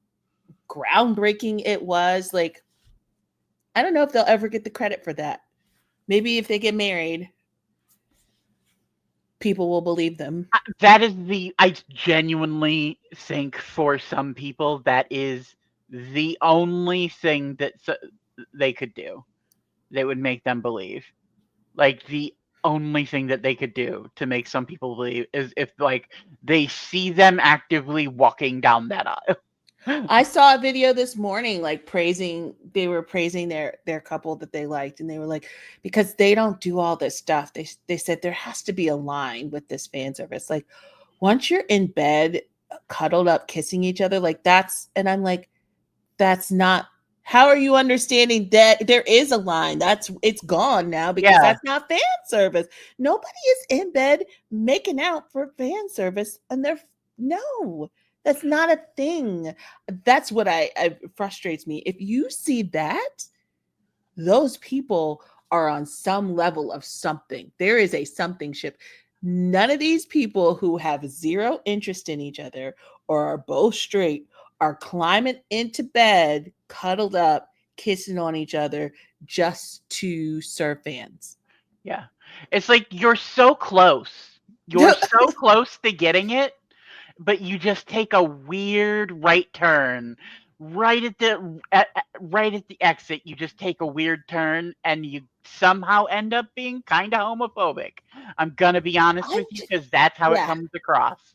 groundbreaking it was. Like, I don't know if they'll ever get the credit for that. Maybe if they get married, people will believe them. I genuinely think for some people that is the only thing that they could do that would make them believe. Like, the only thing that they could do to make some people believe is if like they see them actively walking down that aisle. I saw a video this morning, like they were praising their couple that they liked, and they were like, because they don't do all this stuff. They said there has to be a line with this fan service. Like once you're in bed, cuddled up, kissing each other, like that's, and I'm like, that's not. How are you understanding that there is a line? It's gone now because that's not fan service. Nobody is in bed making out for fan service, and no. That's not a thing. That's what I frustrates me. If you see that, those people are on some level of something. There is a something ship. None of these people who have zero interest in each other or are both straight are climbing into bed, cuddled up, kissing on each other just to serve fans. Yeah. It's like you're so close. You're so close to getting it, but you just take a weird right turn. Right at the exit, you just take a weird turn and you somehow end up being kind of homophobic. I'm gonna be honest with you because that's how it comes across.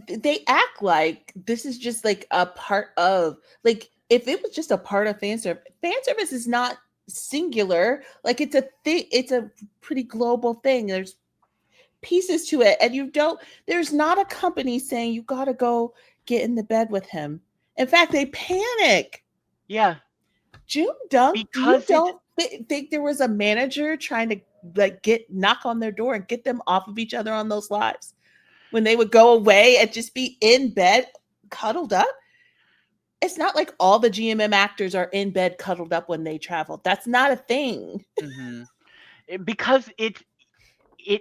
They act like this is just like a part of, like, if it was just a part of fan service is not singular. Like it's a thing, it's a pretty global thing. There's pieces to it, and there's not a company saying you got to go get in the bed with him. In fact, they panic. Yeah. June Dunk, you don't think there was a manager trying to like knock on their door and get them off of each other on those lives when they would go away and just be in bed cuddled up? It's not like all the GMM actors are in bed cuddled up when they travel. That's not a thing. Mm-hmm. Because it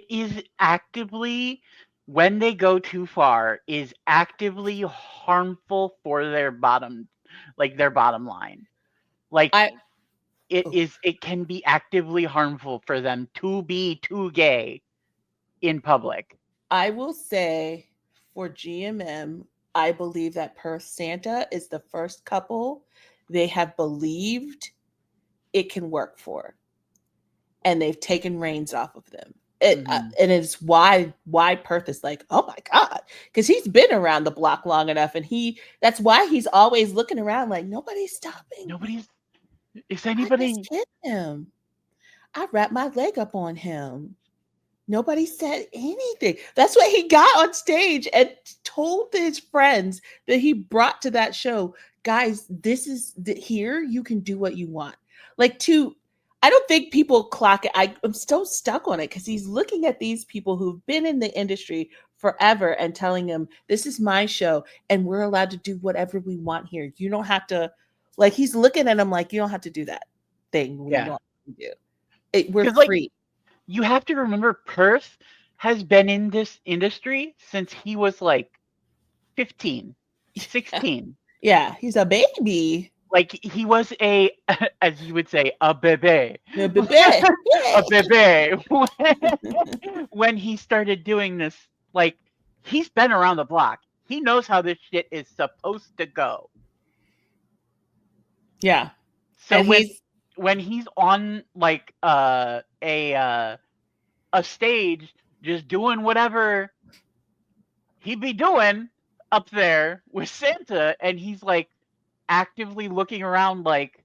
is actively, when they go too far, is actively harmful for their bottom line. Like it can be actively harmful for them to be too gay in public. I will say for GMM, I believe that Perth Santa is the first couple they have believed it can work for, and they've taken reins off of them. And it's why Perth is like, oh my God, because he's been around the block long enough, and that's why he's always looking around like nobody's stopping. Is anybody? I just hit him. I wrapped my leg up on him. Nobody said anything. That's what he got on stage and told his friends that he brought to that show. Guys, this is here. You can do what you want. I don't think people clock it. I'm still stuck on it because he's looking at these people who've been in the industry forever and telling them, this is my show and we're allowed to do whatever we want here. You don't have to, like, he's looking at them like, you don't have to do that thing. We don't have to do. We're free. You have to remember, Perth has been in this industry since he was like 15, 16. Yeah, he's a baby. Like he was as you would say, a bébé. A bébé. A bébé. When he started doing this, like, he's been around the block. He knows how this shit is supposed to go. Yeah. So when he's on like a stage just doing whatever he'd be doing up there with Santa, and he's like actively looking around like,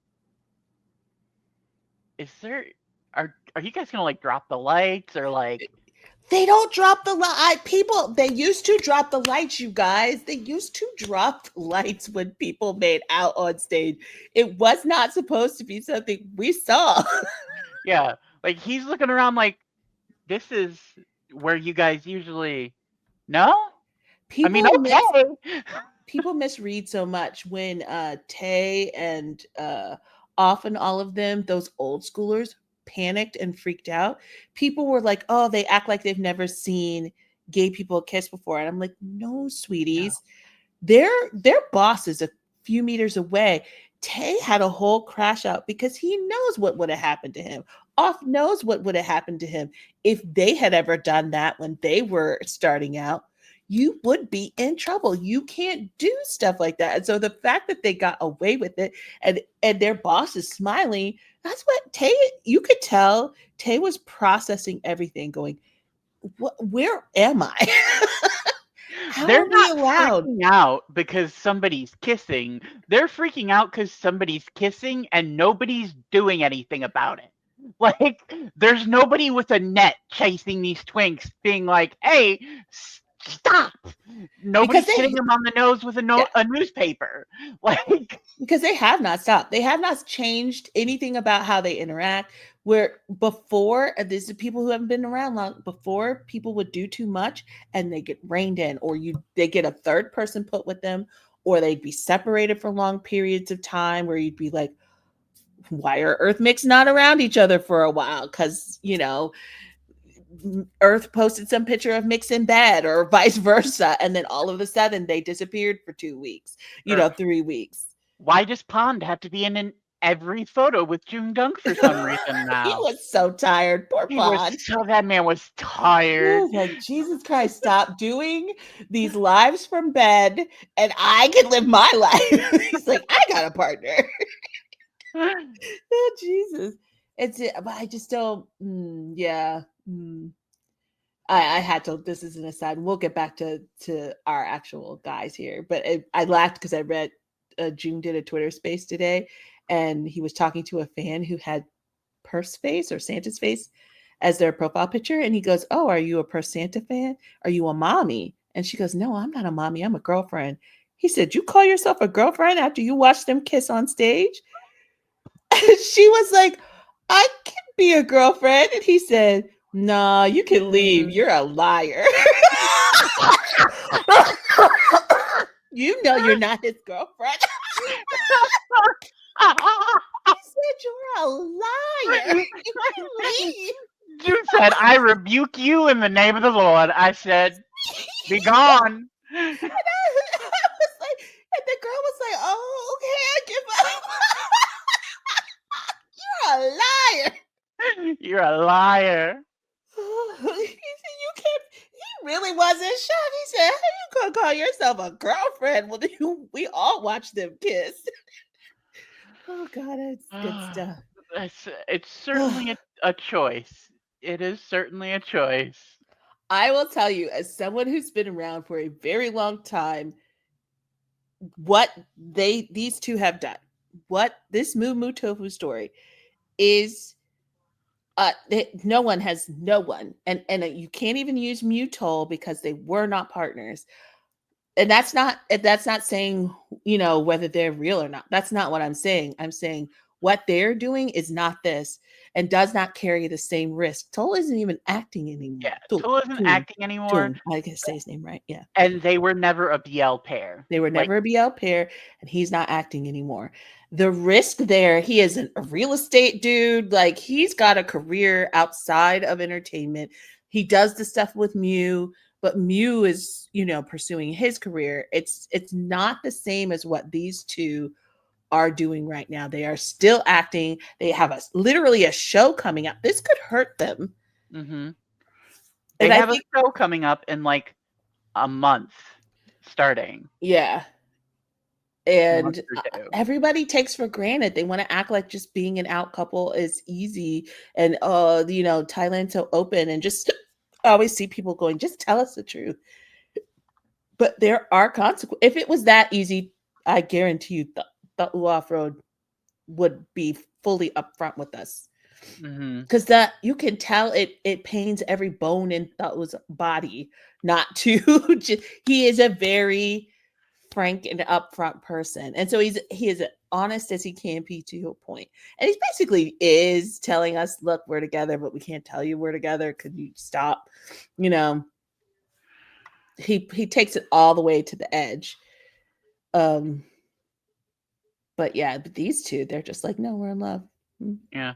are you guys gonna like drop the lights or like? They don't drop the light. People, they used to drop the lights, you guys. They used to drop the lights when people made out on stage. It was not supposed to be something we saw. Yeah, like he's looking around like, this is where you guys usually okay. People misread so much when Tay and often all of them, those old schoolers, panicked and freaked out. People were like, oh, they act like they've never seen gay people kiss before. And I'm like, no, sweeties. No. Their boss is a few meters away. Tay had a whole crash out because he knows what would have happened to him. Off knows what would have happened to him if they had ever done that when they were starting out. You would be in trouble. You can't do stuff like that. And so the fact that they got away with it and their boss is smiling, that's what Tay, you could tell Tay was processing everything going, where am I? They're are we not allowed? freaking out because somebody's kissing. They're freaking out because somebody's kissing and nobody's doing anything about it. Like, there's nobody with a net chasing these twinks being like, hey, stop. Nobody's hitting them on the nose with a newspaper. Like, because they have not stopped. They have not changed anything about how they interact. Where before, these are people who haven't been around long, before people would do too much and they get reined in, or they get a third person put with them, or they'd be separated for long periods of time where you'd be like, why are Earth Mix not around each other for a while? Because, Earth posted some picture of Mix in bed or vice versa. And then all of a sudden they disappeared for 2 weeks, 3 weeks. Why does Pond have to be in every photo with June Dunk for some reason now? He was so tired. Poor Pond. That man was tired. Was like, Jesus Christ, stop doing these lives from bed and I can live my life. He's like, I got a partner. Oh, Jesus. But I just don't, I had to, this is an aside. We'll get back to our actual guys here. But I laughed because I read June did a Twitter space today and he was talking to a fan who had Purse face or Santa's face as their profile picture. And he goes, oh, are you a Purse Santa fan? Are you a mommy? And she goes, no, I'm not a mommy. I'm a girlfriend. He said, you call yourself a girlfriend after you watch them kiss on stage? And she was like, I can be a girlfriend. And he said, no, you can leave. You're a liar. You know you're not his girlfriend. He said, you're a liar. You can leave. June said, I rebuke you in the name of the Lord. I said, be gone. And I was like, and the girl was like, oh, okay, I give up. You're a liar. You're a liar. He said, you can't. He really wasn't shocked. He said, how you gonna call yourself a girlfriend? Well, we all watched them kiss. Oh God, it's good stuff. It's certainly a choice. It is certainly a choice. I will tell you, as someone who's been around for a very long time, what these two have done, what this MUMU-TOFU story is, no one, and you can't even use Mutol because they were not partners. And that's not saying, whether they're real or not. That's not what I'm saying. I'm saying what they're doing is not this and does not carry the same risk. Toll isn't even acting anymore. Yeah, Toll isn't acting anymore. I can say his name right. Yeah. And they were never a BL pair. They were never a BL pair, and he's not acting anymore. The risk there, he is a real estate dude. Like, he's got a career outside of entertainment. He does the stuff with Mew, but Mew is, pursuing his career. It's not the same as what these two are doing right now. They are still acting. They have literally a show coming up. This could hurt them. Mm-hmm. They have a show coming up in like a month starting. Yeah. And everybody takes for granted. They want to act like just being an out couple is easy. And, Thailand's so open, and just I always see people going, just tell us the truth. But there are consequences. If it was that easy, I guarantee you the off-road would be fully upfront with us. Because that you can tell it pains every bone in Thu's body not to. He is a very frank and upfront person, and so he is honest as he can be to a point. And he basically is telling us, look, we're together, but we can't tell you we're together. Could you stop? He takes it all the way to the edge. But these two, they're just like, no, we're in love. Yeah,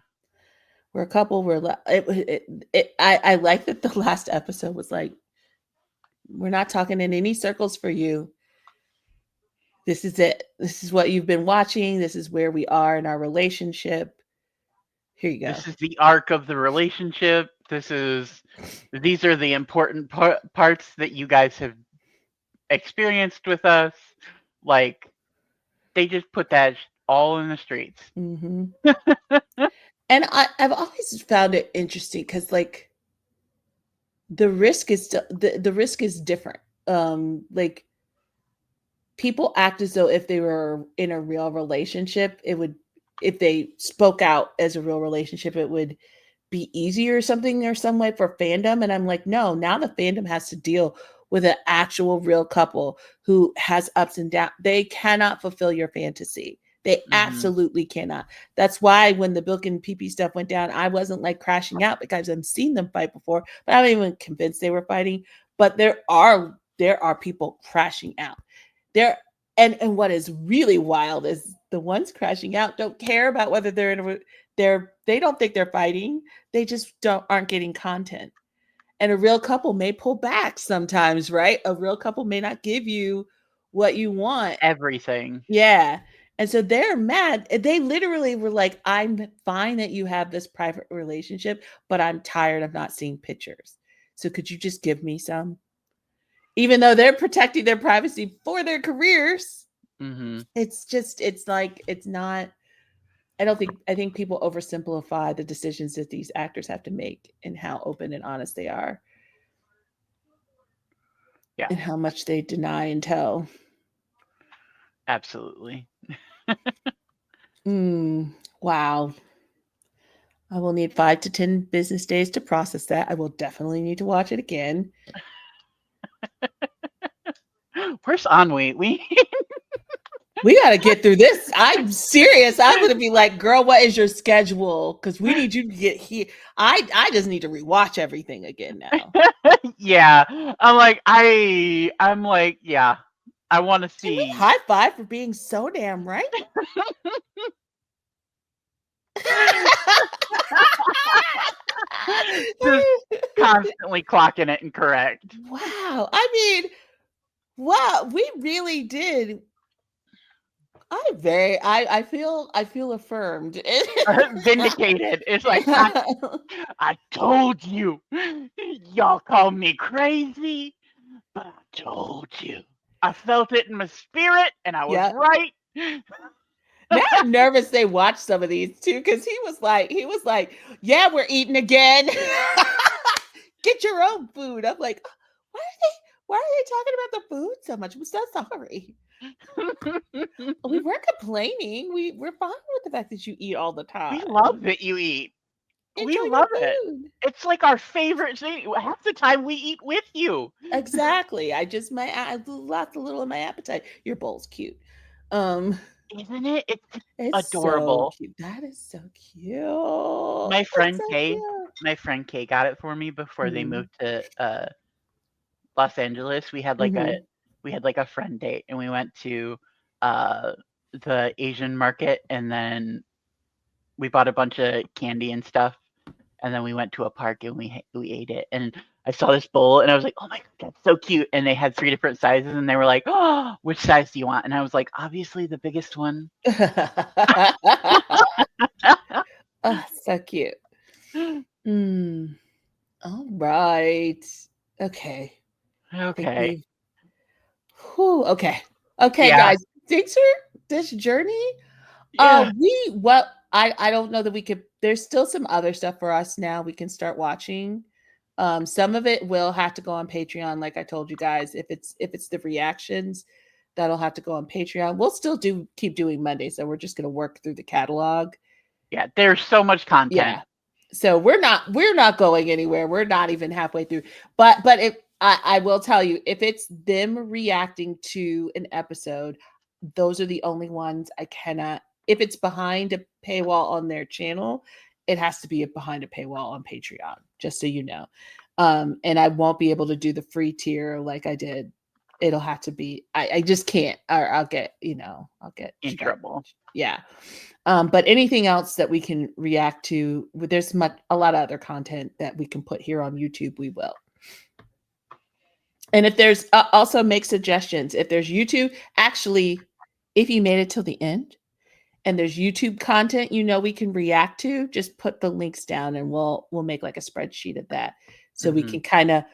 we're a couple. I like that the last episode was like, we're not talking in any circles for you. This is it. This is what you've been watching. This is where we are in our relationship. Here you go. This is the arc of the relationship. These are the important parts that you guys have experienced with us. Like, they just put that all in the streets. Mm-hmm. And I've always found it interesting because, like, the risk is the risk is different. like people act as though if they were in a real relationship, if they spoke out as a real relationship, it would be easier or something or some way for fandom. And I'm like, no, now the fandom has to deal with an actual real couple who has ups and downs. They cannot fulfill your fantasy. They absolutely cannot. That's why when the Bilk and PP stuff went down, I wasn't like crashing out because I've seen them fight before, but I'm even convinced they were fighting. But there are people crashing out. And what is really wild is the ones crashing out don't care about whether they don't think they're fighting. They just aren't getting content. And a real couple may pull back sometimes, right? A real couple may not give you what you want. Everything. Yeah. And so they're mad. They literally were like, I'm fine that you have this private relationship, but I'm tired of not seeing pictures. So could you just give me some? Even though they're protecting their privacy for their careers. It's not. I think people oversimplify the decisions that these actors have to make and how open and honest they are. Yeah. And how much they deny and tell. Absolutely. Wow. I will need 5 to 10 business days to process that. I will definitely need to watch it again. Where's Anwi? We got to get through this. I'm serious. I'm going to be like, girl, what is your schedule? Because we need you to get here. I just need to rewatch everything again now. Yeah. I'm like, yeah. I want to see. Can we high five for being so damn right? Just constantly clocking it incorrect. Wow. I mean, wow, we really did. I feel affirmed. Vindicated. It's like I told you. Y'all call me crazy, but I told you. I felt it in my spirit and I was right. Now I'm nervous they watch some of these too, because he was like, yeah, we're eating again. Get your own food. I'm like, why are they talking about the food so much? I'm so sorry. We weren't complaining. We're fine with the fact that you eat all the time. We love that you eat. We love it. It's like our favorite thing. Half the time we eat with you. Exactly. I lost a little of my appetite. Your bowl's cute. Isn't it? It's adorable. So cute. That is so cute. My friend Kay got it for me before they moved to Los Angeles. We had like a friend date, and we went to the Asian market, and then we bought a bunch of candy and stuff, and then we went to a park and we ate it. And I saw this bowl and I was like, oh my God, that's so cute. And they had 3 different sizes and they were like, oh, which size do you want? And I was like, obviously the biggest one. Oh, so cute. All right. Okay. Okay. Okay, yeah. Guys. Thanks for this journey. Yeah. I don't know that we could. There's still some other stuff for us now. We can start watching. Some of it will have to go on Patreon, like I told you guys. If it's the reactions, that'll have to go on Patreon. We'll still keep doing Mondays, so we're just going to work through the catalog. Yeah, there's so much content. Yeah. So we're not going anywhere. We're not even halfway through. But if I will tell you, if it's them reacting to an episode, those are the only ones I cannot. If it's behind a paywall on their channel, it has to be behind a paywall on Patreon, just so you know. And I won't be able to do the free tier like I did. It'll have to be, I just can't, or I'll get in trouble. Yeah. But anything else that we can react to, there's a lot of other content that we can put here on YouTube, we will. And if there's also make suggestions, if there's YouTube, actually, if you made it till the end and there's YouTube content, we can react to, just put the links down and we'll make like a spreadsheet of that. So we can kind of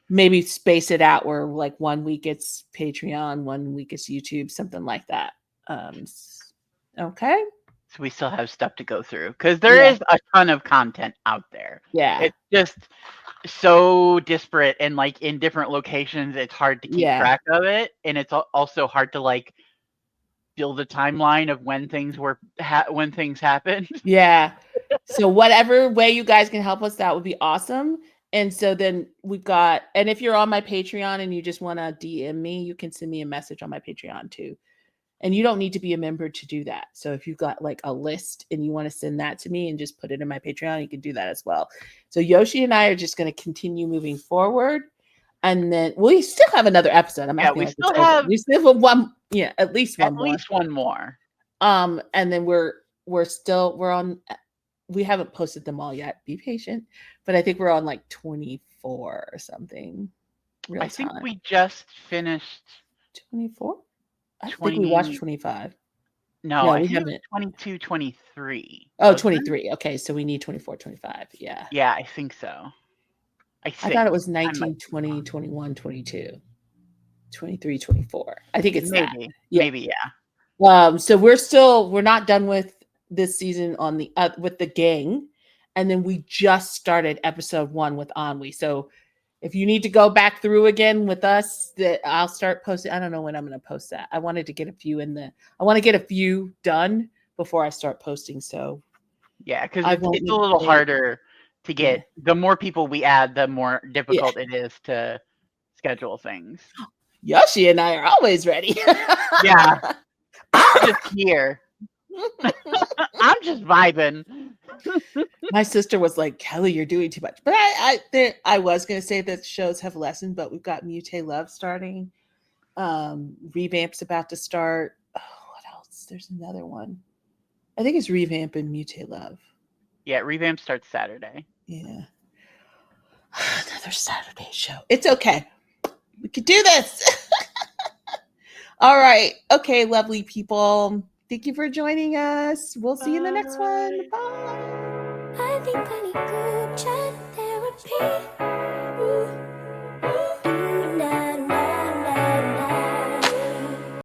maybe space it out where like 1 week it's Patreon, 1 week it's YouTube, something like that. Okay. So we still have stuff to go through because there is a ton of content out there. Yeah. It's just so disparate and like in different locations, it's hard to keep track of it, and it's also hard to like build a timeline of when things happened. Yeah. So whatever way you guys can help us, that would be awesome. And so then we've got, and if you're on my Patreon and you just want to DM me, you can send me a message on my Patreon too. And you don't need to be a member to do that. So if you've got like a list and you want to send that to me and just put it in my Patreon, you can do that as well. So Yoshi and I are just going to continue moving forward. And then we still have another episode. I'm Yeah, we still have one, at least one more. And then we're on, we haven't posted them all yet. Be patient. But I think we're on like 24 or something. I think we just finished 24. I think we watched 25. No, I think it was 22, 23. Oh, 23. Okay, so we need 24, 25. Yeah. Yeah, I think so. I thought it was 19, 20, 21, 22, 23, 24. I think it's maybe. That. Yeah. Maybe, yeah. So we're not done with this season on the with the gang, and then we just started episode 1 with Anwi. So if you need to go back through again with us, that I'll start posting. I don't know when I'm going to post that. I wanted to get a few I want to get a few done before I start posting. So yeah, because it's a little harder to get. Yeah. The more people we add, the more difficult it is to schedule things. Yoshi and I are always ready. Yeah, I'm just here. I'm just vibing. My sister was like, Kelly, you're doing too much. But I was going to say that shows have lessened, but we've got MUMU-TOFU starting. Revamp's about to start. Oh, what else? There's another one. I think it's Revamp and MUMU-TOFU. Yeah, Revamp starts Saturday. Yeah. Another Saturday show. It's okay. We could do this. All right. Okay, lovely people. Thank you for joining us. We'll see you in the next one. Bye. I think I need good chat therapy.